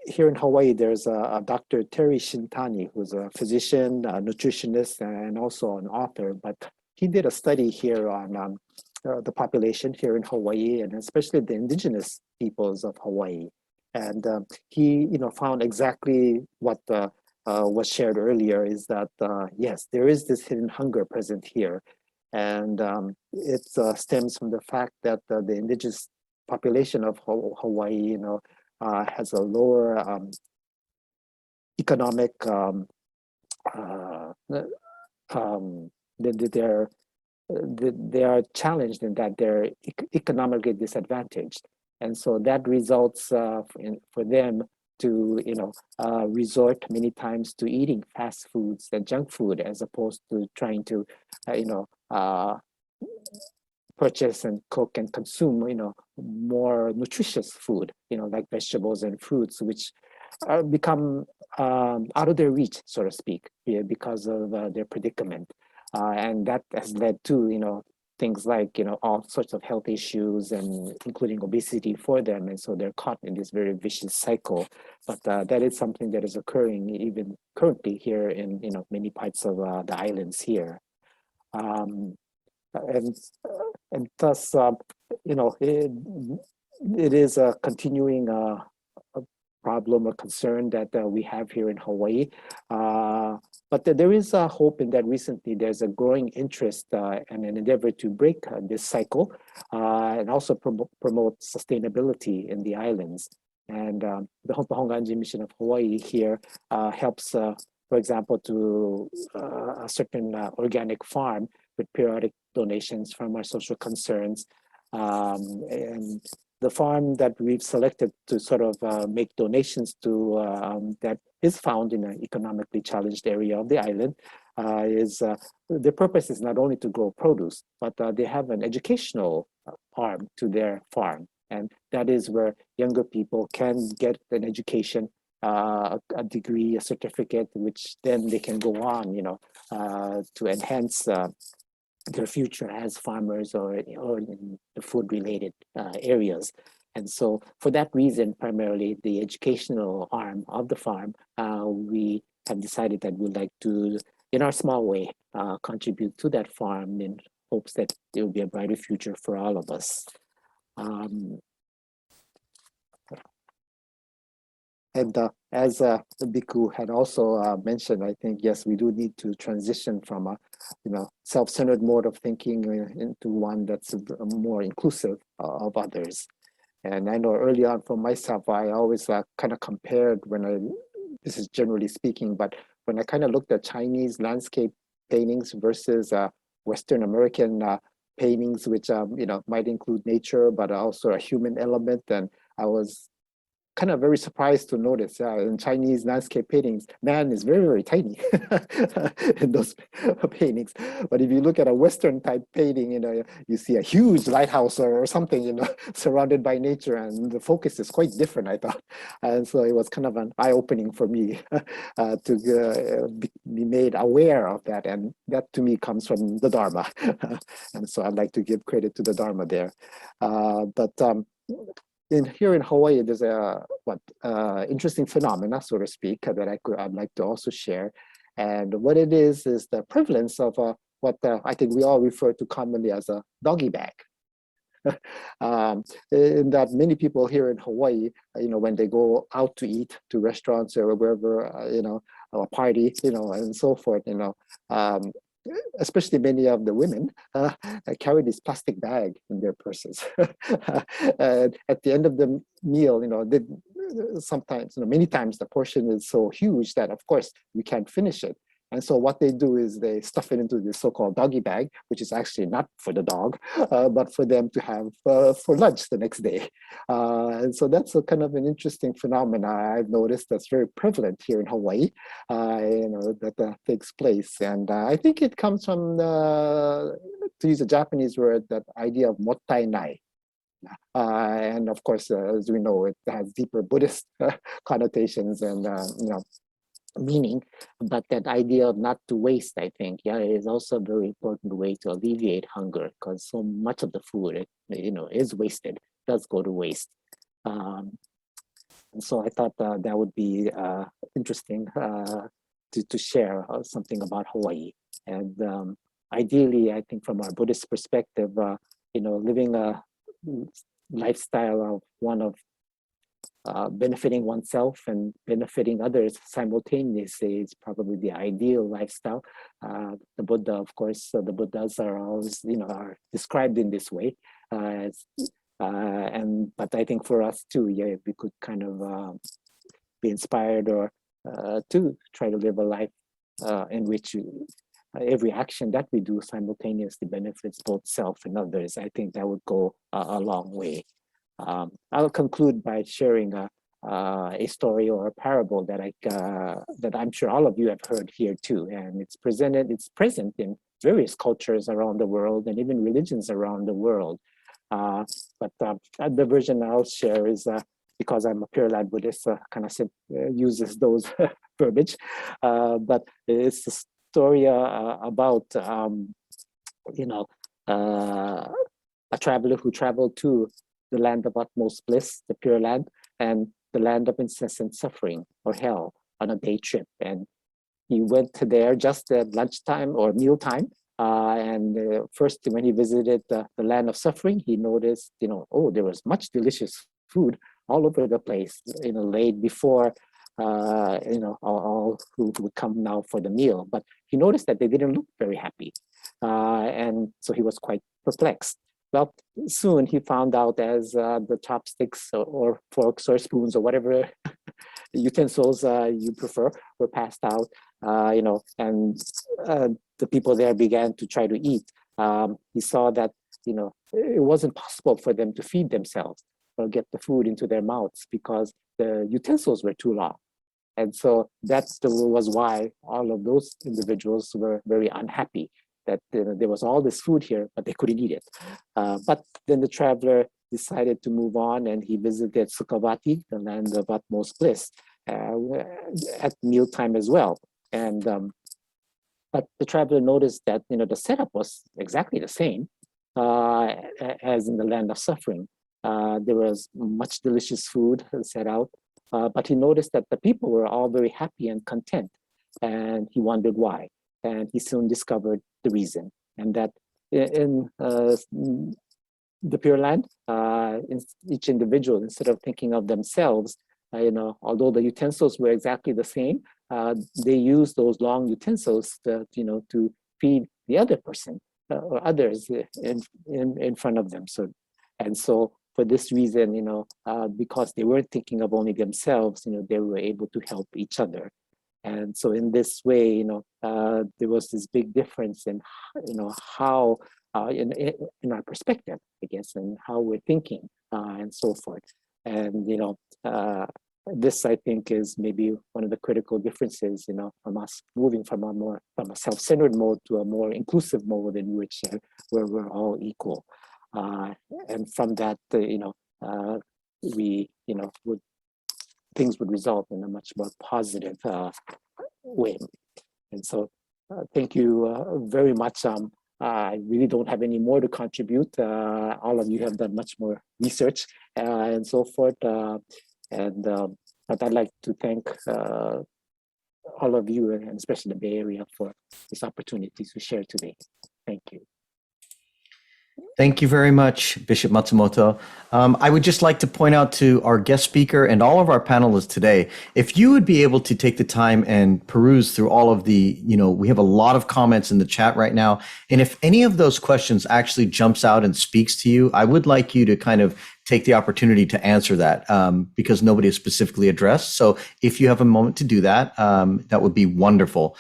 here in Hawaii, there's a Dr. Terry Shintani, who's a physician, a nutritionist, and also an author. But he did a study here on the population here in Hawaii, and especially the indigenous peoples of Hawaii. And he, found exactly what was shared earlier, is that yes, there is this hidden hunger present here, and it stems from the fact that the indigenous population of Hawaii, has a lower economic. They are challenged in that they're economically disadvantaged. And so that results for them to, resort many times to eating fast foods and junk food, as opposed to trying to, purchase and cook and consume, more nutritious food, like vegetables and fruits, which become out of their reach, so to speak, because of their predicament. And that has led to, things like, all sorts of health issues, and including obesity for them. And so they're caught in this very vicious cycle. But that is something that is occurring even currently here in, many parts of the islands here. And thus, it is a continuing a problem or concern that we have here in Hawaii. But there is a hope in that recently there's a growing interest and an endeavor to break this cycle and also promote sustainability in the islands. And the Hongwanji Mission of Hawaii here helps, for example, to a certain organic farm with periodic donations from our social concerns. And the farm that we've selected to sort of make donations to that is found in an economically challenged area of the island is the purpose is not only to grow produce, but they have an educational arm to their farm. And that is where younger people can get an education, a degree, a certificate, which then they can go on, to enhance their future as farmers or in the food-related areas. And so for that reason, primarily the educational arm of the farm, we have decided that we'd like to, in our small way, contribute to that farm in hopes that there will be a brighter future for all of us. And as the Bhikkhu had also mentioned, I think, yes, we do need to transition from a self-centered mode of thinking into one that's more inclusive of others. And I know early on for myself, I always kind of compared this is generally speaking, but when I kind of looked at Chinese landscape paintings versus Western American paintings, which might include nature, but also a human element, and I was kind of very surprised to notice in Chinese landscape paintings, man is very, very tiny in those paintings. But if you look at a Western type painting, you see a huge lighthouse or something, surrounded by nature, and the focus is quite different, I thought. And so it was kind of an eye-opening for me to be made aware of that. And that to me comes from the Dharma. And so I'd like to give credit to the Dharma there. Here in Hawaii, there's a interesting phenomena, so to speak, that I'd like to also share. And what it is the prevalence of what I think we all refer to commonly as a doggy bag. In that many people here in Hawaii, when they go out to eat to restaurants or wherever, a party, and so forth, especially many of the women carry this plastic bag in their purses. And at the end of the meal, sometimes, many times the portion is so huge that of course you can't finish it. And so what they do is they stuff it into this so-called doggy bag, which is actually not for the dog, but for them to have for lunch the next day. And so that's a kind of an interesting phenomenon I've noticed that's very prevalent here in Hawaii, that takes place. And I think it comes from, to use a Japanese word, that idea of mottai nai. And of course, as we know, it has deeper Buddhist connotations and, meaning, but that idea of not to waste, I think, is also a very important way to alleviate hunger, because so much of the food, is wasted, does go to waste. And so I thought that would be interesting to share something about Hawaii. And ideally, I think from our Buddhist perspective, living a lifestyle of one of benefiting oneself and benefiting others simultaneously is probably the ideal lifestyle. The Buddha, of course, the Buddhas are always, are described in this way. But I think for us too, we could kind of be inspired or to try to live a life in which every action that we do simultaneously benefits both self and others. I think that would go a long way. I'll conclude by sharing a story or a parable that I'm sure all of you have heard here too, and it's present in various cultures around the world and even religions around the world. But the version I'll share is because I'm a Pure Land Buddhist, kind of uses those verbiage, but it's a story about a traveler who traveled to the land of utmost bliss, the Pure Land, and the land of incessant suffering, or hell, on a day trip. And he went there just at lunchtime or mealtime. And first, when he visited the land of suffering, he noticed, there was much delicious food all over the place, laid before, all who would come now for the meal. But he noticed that they didn't look very happy. And so he was quite perplexed. Well, soon he found out as the chopsticks or forks or spoons or whatever utensils you prefer were passed out, and the people there began to try to eat. He saw that, it wasn't possible for them to feed themselves or get the food into their mouths because the utensils were too long. And so that was why all of those individuals were very unhappy that there was all this food here, but they couldn't eat it. But then the traveler decided to move on, and he visited Sukhavati, the land of utmost bliss, at mealtime as well. And But the traveler noticed that, the setup was exactly the same as in the land of suffering. There was much delicious food set out, but he noticed that the people were all very happy and content, and he wondered why. And he soon discovered the reason, and that in the Pure Land, each individual, instead of thinking of themselves, although the utensils were exactly the same, they used those long utensils to feed the other person or others in front of them. So for this reason, because they weren't thinking of only themselves, they were able to help each other. And so in this way, there was this big difference in, how in our perspective, I guess, and how we're thinking and so forth. And, this, I think, is maybe one of the critical differences, from us moving from a self-centered mode to a more inclusive mode in which where we're all equal. And from that, things would result in a much more positive way. And so, thank you very much. I really don't have any more to contribute. All of you have done much more research and so forth. But I'd like to thank all of you, and especially the Bay Area, for this opportunity to share today. Thank you. Thank you very much, Bishop Matsumoto. I would just like to point out to our guest speaker and all of our panelists today, if you would be able to take the time and peruse through all of the, we have a lot of comments in the chat right now. And if any of those questions actually jumps out and speaks to you, I would like you to kind of take the opportunity to answer that because nobody is specifically addressed. So if you have a moment to do that, that would be wonderful.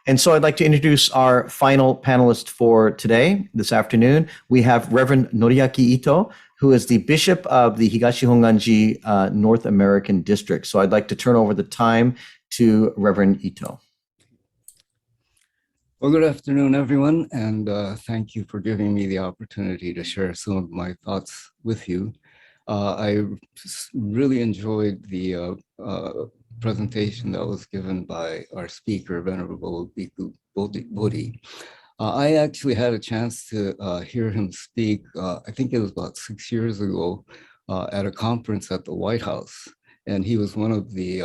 And so I'd like to introduce our final panelist for today, this afternoon. We have Reverend Noriaki Ito, who is the Bishop of the Higashi Hongwanji North American District. So I'd like to turn over the time to Reverend Ito. Well, good afternoon, everyone, and thank you for giving me the opportunity to share some of my thoughts with you. I really enjoyed the presentation that was given by our speaker, Venerable Bhikkhu Bodhi. I actually had a chance to hear him speak, I think it was about 6 years ago, at a conference at the White House. And he was one of the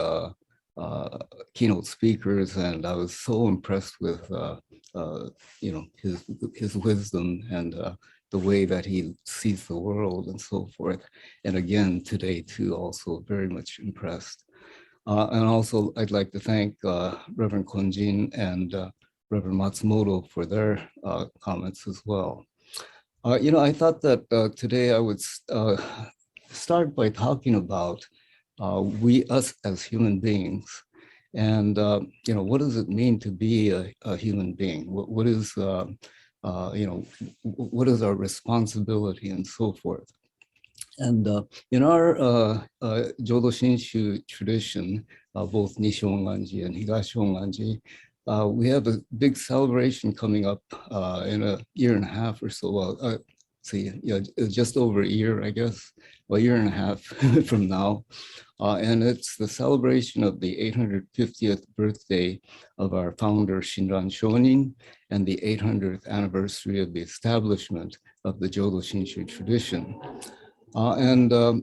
keynote speakers, and I was so impressed with his wisdom and the way that he sees the world and so forth. And again, today too, also very much impressed. And also, I'd like to thank Reverend Konjin and Reverend Matsumoto for their comments as well. I thought that today I would start by talking about us as human beings. And, what does it mean to be a human being? What is our responsibility and so forth? And in our Jodo Shinshu tradition, both Nishi Hongwanji and Higashi Hongwanji, we have a big celebration coming up in a year and a half or so. Just over a year, I guess, a year and a half from now. And it's the celebration of the 850th birthday of our founder, Shinran Shonin, and the 800th anniversary of the establishment of the Jodo Shinshu tradition. A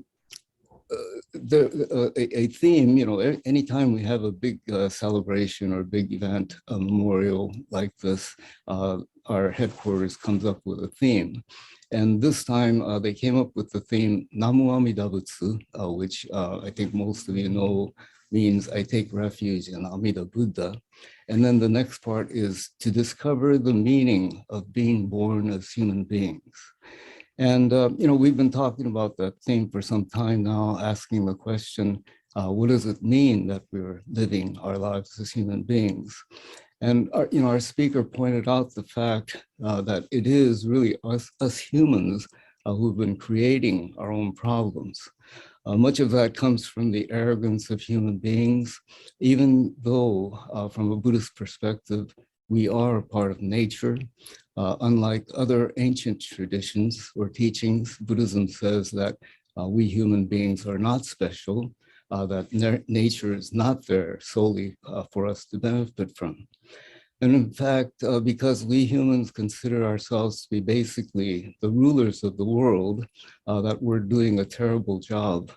theme, anytime we have a big celebration or big event, a memorial like this, our headquarters comes up with a theme. And this time they came up with the theme Namu Amida Butsu, which I think most of you know means I take refuge in Amida Buddha. And then the next part is to discover the meaning of being born as human beings. And, we've been talking about that theme for some time now, asking the question, what does it mean that we're living our lives as human beings? And, our speaker pointed out the fact that it is really us humans who've been creating our own problems. Much of that comes from the arrogance of human beings, even though from a Buddhist perspective, we are a part of nature. Unlike other ancient traditions or teachings, Buddhism says that we human beings are not special, that nature is not there solely for us to benefit from. And in fact, because we humans consider ourselves to be basically the rulers of the world, that we're doing a terrible job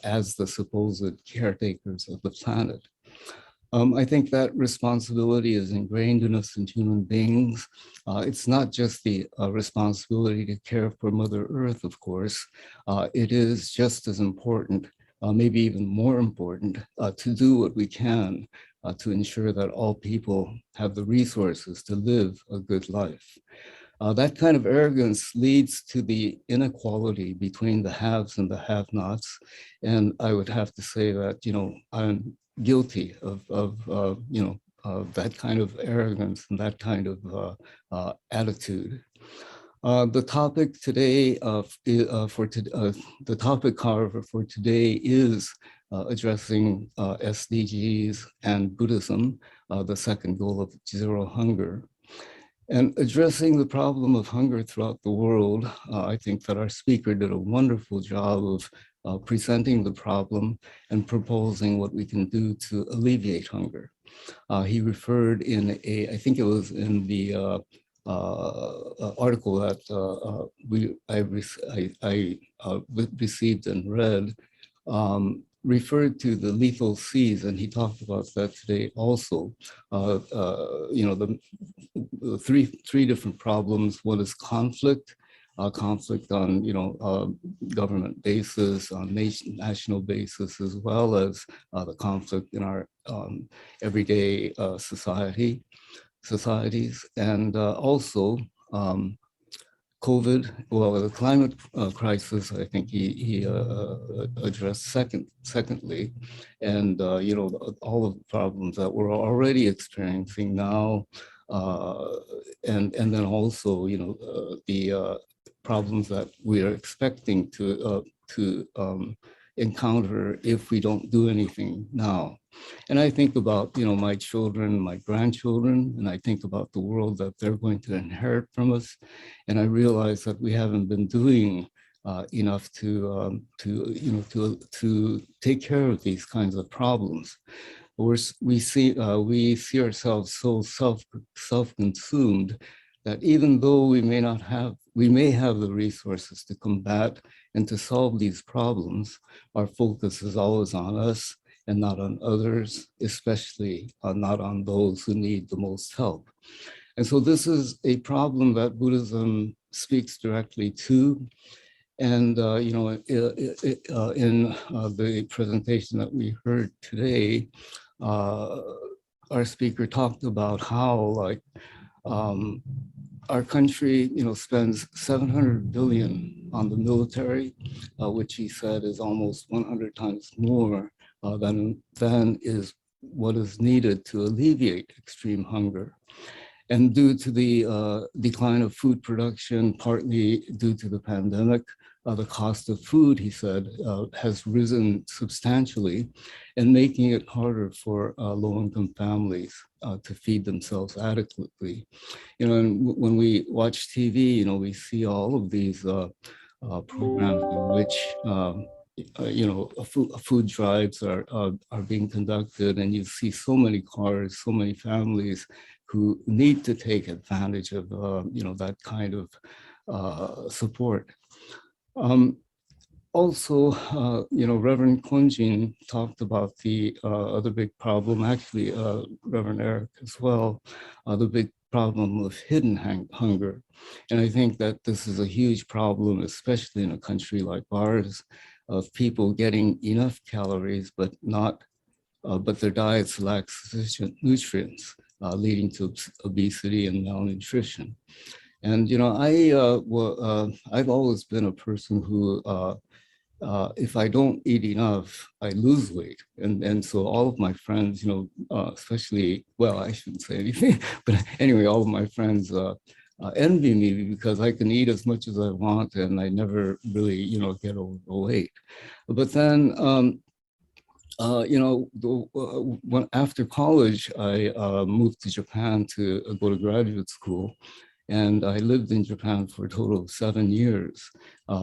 as the supposed caretakers of the planet. I think that responsibility is ingrained in us in human beings. It's not just the responsibility to care for Mother Earth, of course. It is just as important, maybe even more important, to do what we can to ensure that all people have the resources to live a good life. That kind of arrogance leads to the inequality between the haves and the have-nots. And I would have to say that, you know, I'm guilty of that kind of arrogance and that kind of attitude. The topic today, the topic, however, for today is addressing SDGs and Buddhism, the second goal of zero hunger. And addressing the problem of hunger throughout the world, I think that our speaker did a wonderful job of presenting the problem and proposing what we can do to alleviate hunger. He referred in I think it was in the article that I received and read, referred to the lethal seas, and he talked about that today also. You know, the three different problems. One is conflict, conflict on government basis, on national basis, as well as the conflict in our everyday societies, and also COVID, well, the climate crisis, I think he addressed secondly, and all of the problems that we're already experiencing now, and then also the problems that we are expecting to encounter if we don't do anything now. And I think about, my children, my grandchildren, and I think about the world that they're going to inherit from us. And I realize that we haven't been doing enough to take care of these kinds of problems. We see ourselves so self-consumed that even though we may have the resources to combat and to solve these problems, our focus is always on us and not on others, especially not on those who need the most help. And so this is a problem that Buddhism speaks directly to. And in the presentation that we heard today, our speaker talked about how our country, spends 700 billion on the military, which he said is almost 100 times more than is what is needed to alleviate extreme hunger. And due to the decline of food production, partly due to the pandemic, the cost of food, he said, has risen substantially, and making it harder for low-income families to feed themselves adequately. And when we watch TV, we see all of these programs in which food drives are being conducted, and you see so many cars, so many families who need to take advantage of that kind of support. Also, Reverend Kunjin talked about the other big problem, actually Reverend Eric as well, the big problem of hidden hunger. And I think that this is a huge problem, especially in a country like ours, of people getting enough calories, but their diets lack sufficient nutrients, leading to obesity and malnutrition. And I've always been a person who, if I don't eat enough, I lose weight. And so all of my friends, especially, well, I shouldn't say anything, but anyway, all of my friends envy me because I can eat as much as I want and I never really, get overweight. But then, after college, I moved to Japan to go to graduate school. And I lived in Japan for a total of 7 years,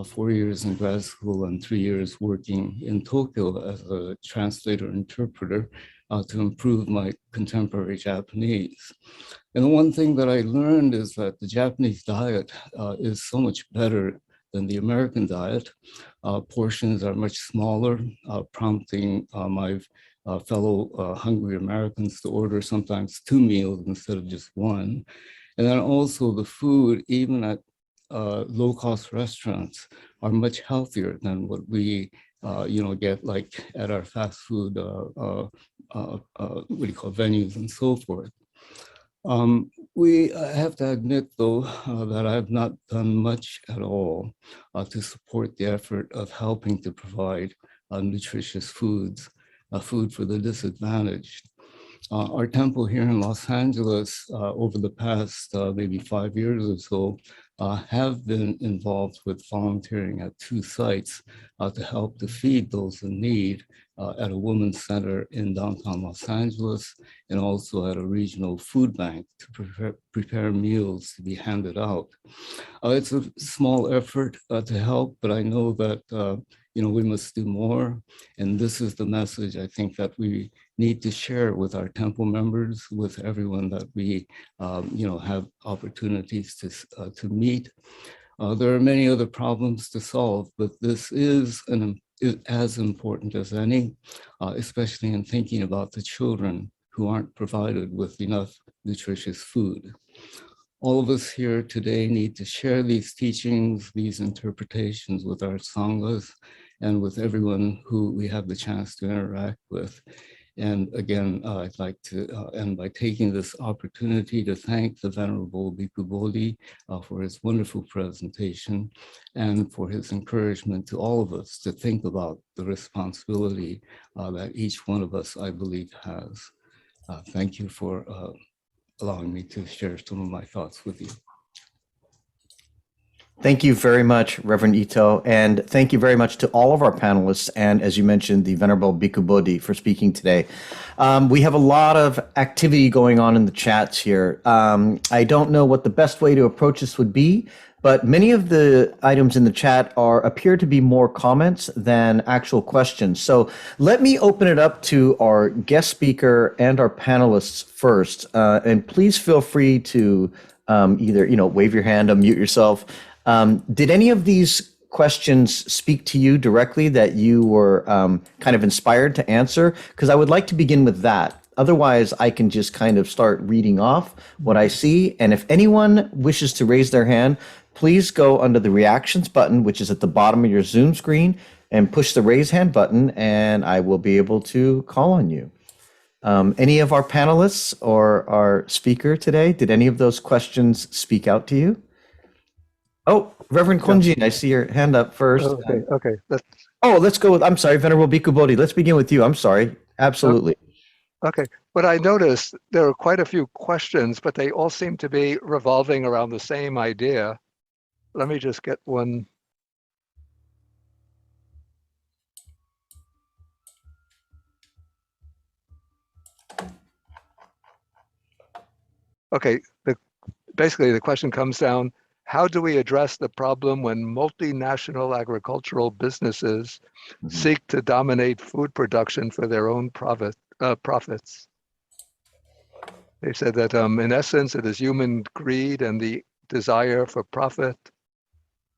4 years in grad school and 3 years working in Tokyo as a translator interpreter to improve my contemporary Japanese. And the one thing that I learned is that the Japanese diet is so much better than the American diet. Portions are much smaller, prompting my fellow hungry Americans to order sometimes 2 meals instead of just 1. And then also the food, even at low-cost restaurants, are much healthier than what we get like at our fast food venues and so forth. We have to admit, though, that I have not done much at all to support the effort of helping to provide nutritious foods, food for the disadvantaged. Our temple here in Los Angeles over the past maybe 5 years or so have been involved with volunteering at 2 sites to help to feed those in need at a women's center in downtown Los Angeles and also at a regional food bank to prepare meals to be handed out. It's a small effort to help, but I know that we must do more. And this is the message I think that we need to share with our temple members, with everyone that we have opportunities to meet. There are many other problems to solve, but this is as important as any, especially in thinking about the children who aren't provided with enough nutritious food. All of us here today need to share these teachings, these interpretations with our sanghas and with everyone who we have the chance to interact with. And again, I'd like to end by taking this opportunity to thank the Venerable Bhikkhu Bodhi for his wonderful presentation and for his encouragement to all of us to think about the responsibility that each one of us, I believe, has. Thank you for allowing me to share some of my thoughts with you. Thank you very much, Reverend Ito, and thank you very much to all of our panelists and, as you mentioned, the Venerable Bhikkhu Bodhi for speaking today. We have a lot of activity going on in the chats here. I don't know what the best way to approach this would be, but many of the items in the chat appear to be more comments than actual questions. So let me open it up to our guest speaker and our panelists first, and please feel free to either wave your hand, unmute yourself. Did any of these questions speak to you directly that you were kind of inspired to answer? Because I would like to begin with that. Otherwise, I can just kind of start reading off what I see. And if anyone wishes to raise their hand, please go under the reactions button, which is at the bottom of your Zoom screen, and push the raise hand button, and I will be able to call on you. Any of our panelists or our speaker today, did any of those questions speak out to you? Oh, Reverend Kunjin, I see your hand up first. Okay. Let's go with, I'm sorry, Venerable Bhikkhu Bodhi. Let's begin with you. I'm sorry. Absolutely. Okay. But I noticed there are quite a few questions, but they all seem to be revolving around the same idea. Let me just get one. Okay. Basically, the question comes down, how do we address the problem when multinational agricultural businesses seek to dominate food production for their own profits? They said that in essence, it is human greed and the desire for profit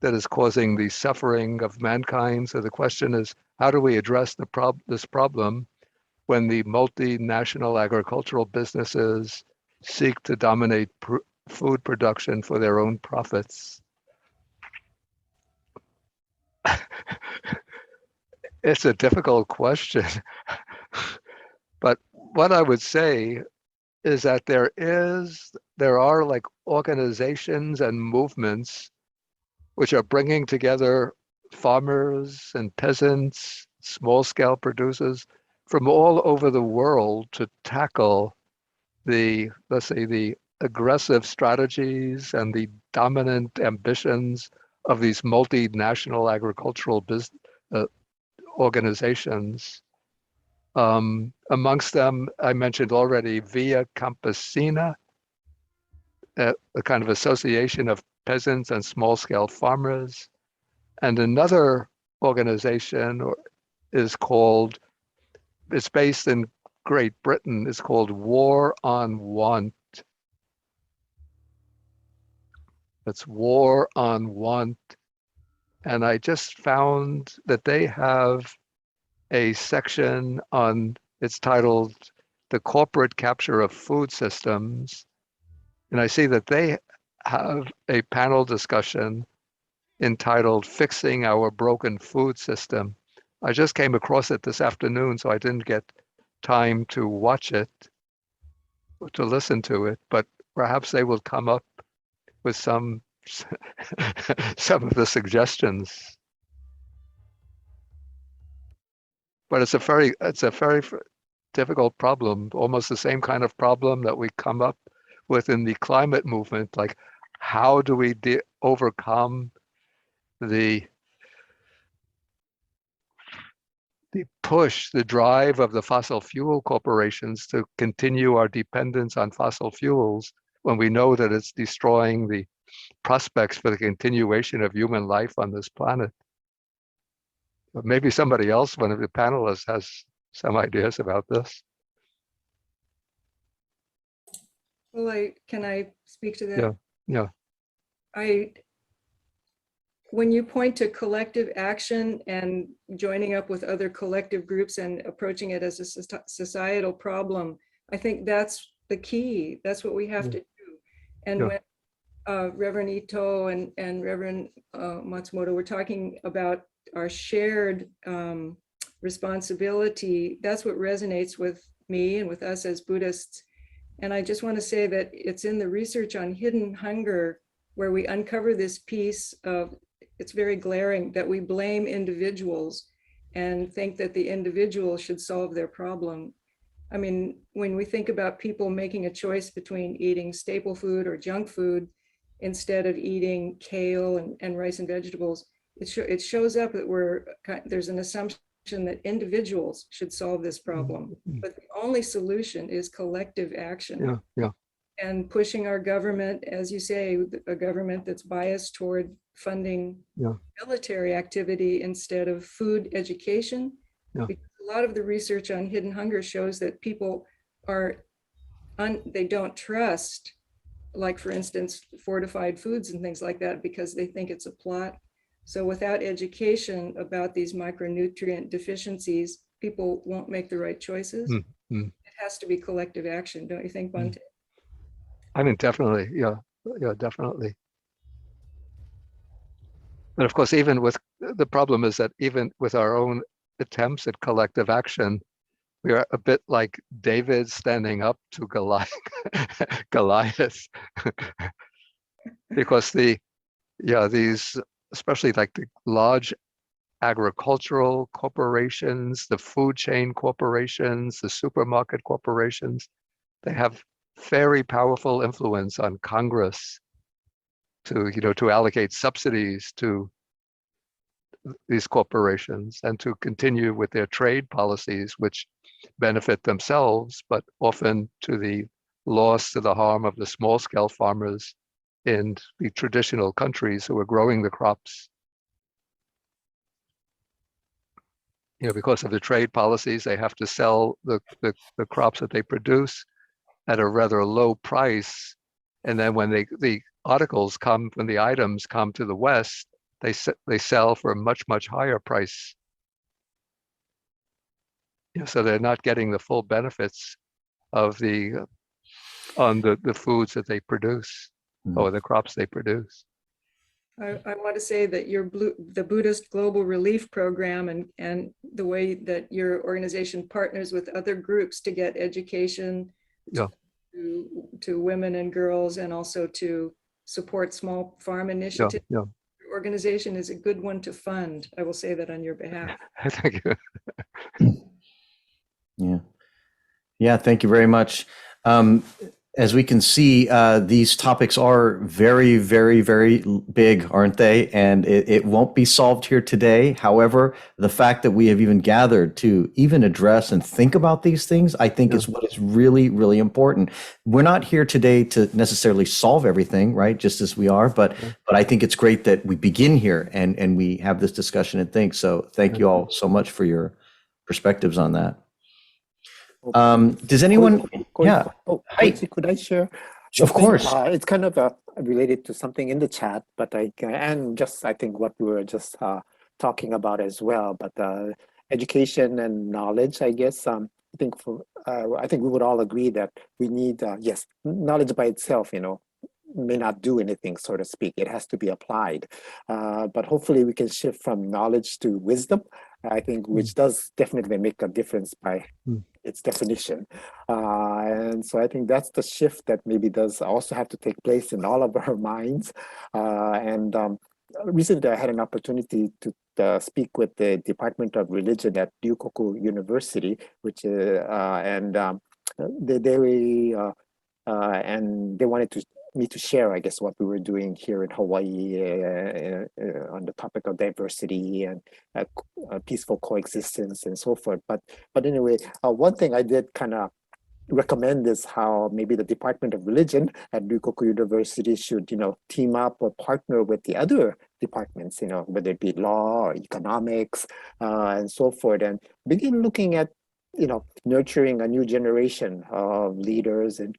that is causing the suffering of mankind. So the question is, how do we address this problem when the multinational agricultural businesses seek to dominate food production for their own profits? It's a difficult question. But what I would say is that there are like organizations and movements which are bringing together farmers and peasants, small-scale producers from all over the world to tackle let's say, the aggressive strategies and the dominant ambitions of these multinational agricultural organizations. Amongst them, I mentioned already Via Campesina, a kind of association of peasants and small-scale farmers. And another organization it's based in Great Britain, is called War on Want. It's War on Want. And I just found that they have a section on, it's titled The Corporate Capture of Food Systems. And I see that they have a panel discussion entitled Fixing Our Broken Food System. I just came across it this afternoon, so I didn't get time to watch it, to listen to it, but perhaps they will come up with some of the suggestions. But it's a very difficult problem, almost the same kind of problem that we come up with in the climate movement. Like, how do we overcome the push, the drive of the fossil fuel corporations to continue our dependence on fossil fuels when we know that it's destroying the prospects for the continuation of human life on this planet? But maybe somebody else, one of the panelists, has some ideas about this. Well, can I speak to that? Yeah. When you point to collective action and joining up with other collective groups and approaching it as a societal problem, I think that's the key. That's what we have to do. And when Reverend Ito and Reverend Matsumoto were talking about our shared responsibility, that's what resonates with me and with us as Buddhists. And I just want to say that it's in the research on hidden hunger where we uncover this piece of, it's very glaring, that we blame individuals and think that the individual should solve their problem. I mean, when we think about people making a choice between eating staple food or junk food instead of eating kale and rice and vegetables, it shows up that there's an assumption that individuals should solve this problem. But the only solution is collective action. And pushing our government, as you say, a government that's biased toward funding military activity instead of food education. Because a lot of the research on hidden hunger shows that people they don't trust, like for instance, fortified foods and things like that, because they think it's a plot. So without education about these micronutrient deficiencies, people won't make the right choices. It has to be collective action, don't you think, Bhante? I mean, definitely, definitely. But of course, even with the problem is that even with our own attempts at collective action, we are a bit like David standing up to Goliath, because these, especially like the large agricultural corporations, the food chain corporations, the supermarket corporations, they have very powerful influence on Congress to allocate subsidies to these corporations and to continue with their trade policies, which benefit themselves, but often to the loss, to the harm of the small-scale farmers in the traditional countries who are growing the crops. Because of the trade policies, they have to sell the crops that they produce at a rather low price. And then when the items come to the West, they sell for a much, much higher price. So they're not getting the full benefits of the foods that they produce or the crops they produce. I want to say that the Buddhist Global Relief Program and the way that your organization partners with other groups to get education to women and girls, and also to support small farm initiatives. Your organization is a good one to fund. I will say that on your behalf. Thank you. Yeah, thank you very much. As we can see, these topics are very, very, very big, aren't they? And it won't be solved here today. However, the fact that we have even gathered to even address and think about these things, I think is what is really, really important. We're not here today to necessarily solve everything, right? Just as we are, but I think it's great that we begin here and we have this discussion and think. So thank you all so much for your perspectives on that. Does anyone? Hi. Could I share? Of course. It's kind of a related to something in the chat, but and just I think what we were just talking about as well. But education and knowledge, I guess. I think we would all agree that we need yes, knowledge by itself, may not do anything, so to speak. It has to be applied. But hopefully we can shift from knowledge to wisdom, I think, which does definitely make a difference by its definition. And so I think that's the shift that maybe does also have to take place in all of our minds. Recently I had an opportunity to speak with the Department of Religion at Ryukoku University, which and they wanted me to share, I guess, what we were doing here in Hawaii on the topic of diversity and peaceful coexistence and so forth. But anyway, one thing I did kind of recommend is how maybe the Department of Religion at Ryukoku University should, team up or partner with the other departments, whether it be law or economics and so forth, and begin looking at nurturing a new generation of leaders and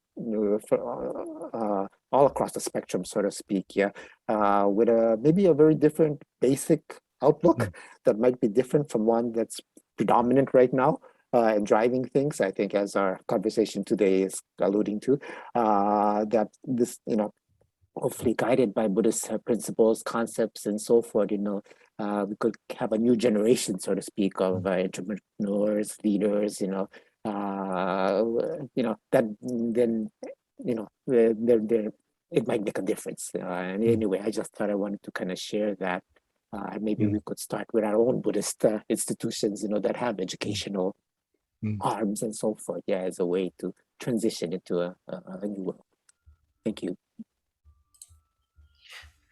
all across the spectrum, so to speak, with maybe a very different basic outlook that might be different from one that's predominant right now and driving things. I think, as our conversation today is alluding to, that this, hopefully guided by Buddhist principles, concepts, and so forth, we could have a new generation, so to speak, of entrepreneurs, leaders, that then, it might make a difference. And anyway, I just thought I wanted to kind of share that. Maybe we could start with our own Buddhist institutions, that have educational arms and so forth, as a way to transition into a new world. Thank you.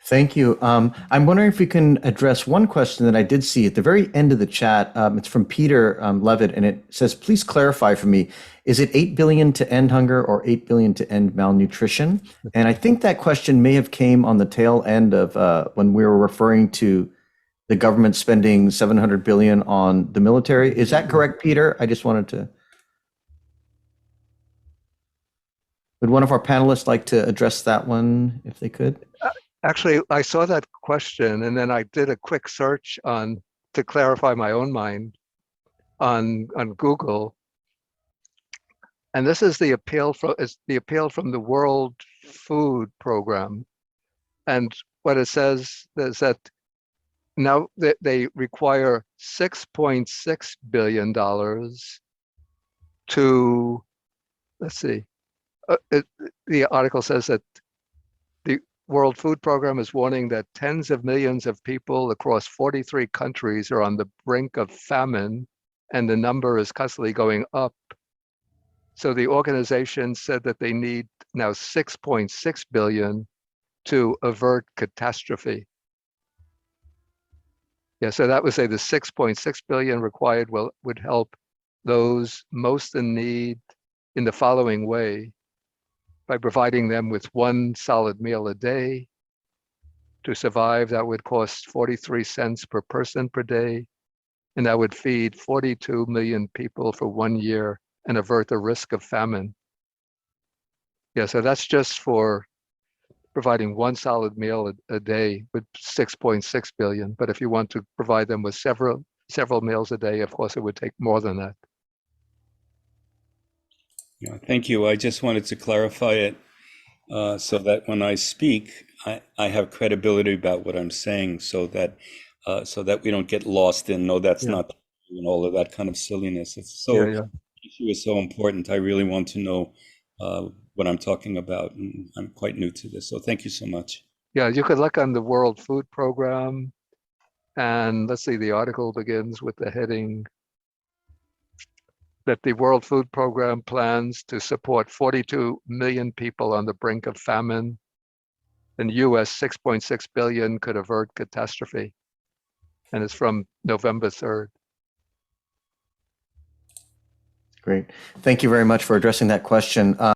Thank you. I'm wondering if we can address one question that I did see at the very end of the chat. It's from Peter Levitt, and it says, please clarify for me, is it 8 billion to end hunger or 8 billion to end malnutrition? And I think that question may have came on the tail end of when we were referring to the government spending 700 billion on the military. Is that correct, Peter? I just wanted to... Would one of our panelists like to address that one, if they could? Actually, I saw that question, and then I did a quick search to clarify my own mind on Google. And this is the appeal from the World Food Program. And what it says is that now they require $6.6 billion to, let's see, the article says that the World Food Program is warning that tens of millions of people across 43 countries are on the brink of famine, and the number is constantly going up. So the organization said that they need now 6.6 billion to avert catastrophe. So that would say the 6.6 billion required would help those most in need in the following way: by providing them with one solid meal a day. To survive, that would cost 43 cents per person per day, and that would feed 42 million people for 1 year and avert the risk of famine. So that's just for providing one solid meal a day with 6.6 billion. But if you want to provide them with several meals a day, of course, it would take more than that. Yeah, thank you. I just wanted to clarify it so that when I speak, I have credibility about what I'm saying, so that we don't get lost in, no, that's not, and all of that kind of silliness. It's so, the issue is so important. I really want to know what I'm talking about, and I'm quite new to this. So thank you so much. You could look on the World Food Program, and let's see, the article begins with the heading that the World Food Program plans to support 42 million people on the brink of famine. In the US, 6.6 billion could avert catastrophe. And it's from November 3rd. Great. Thank you very much for addressing that question.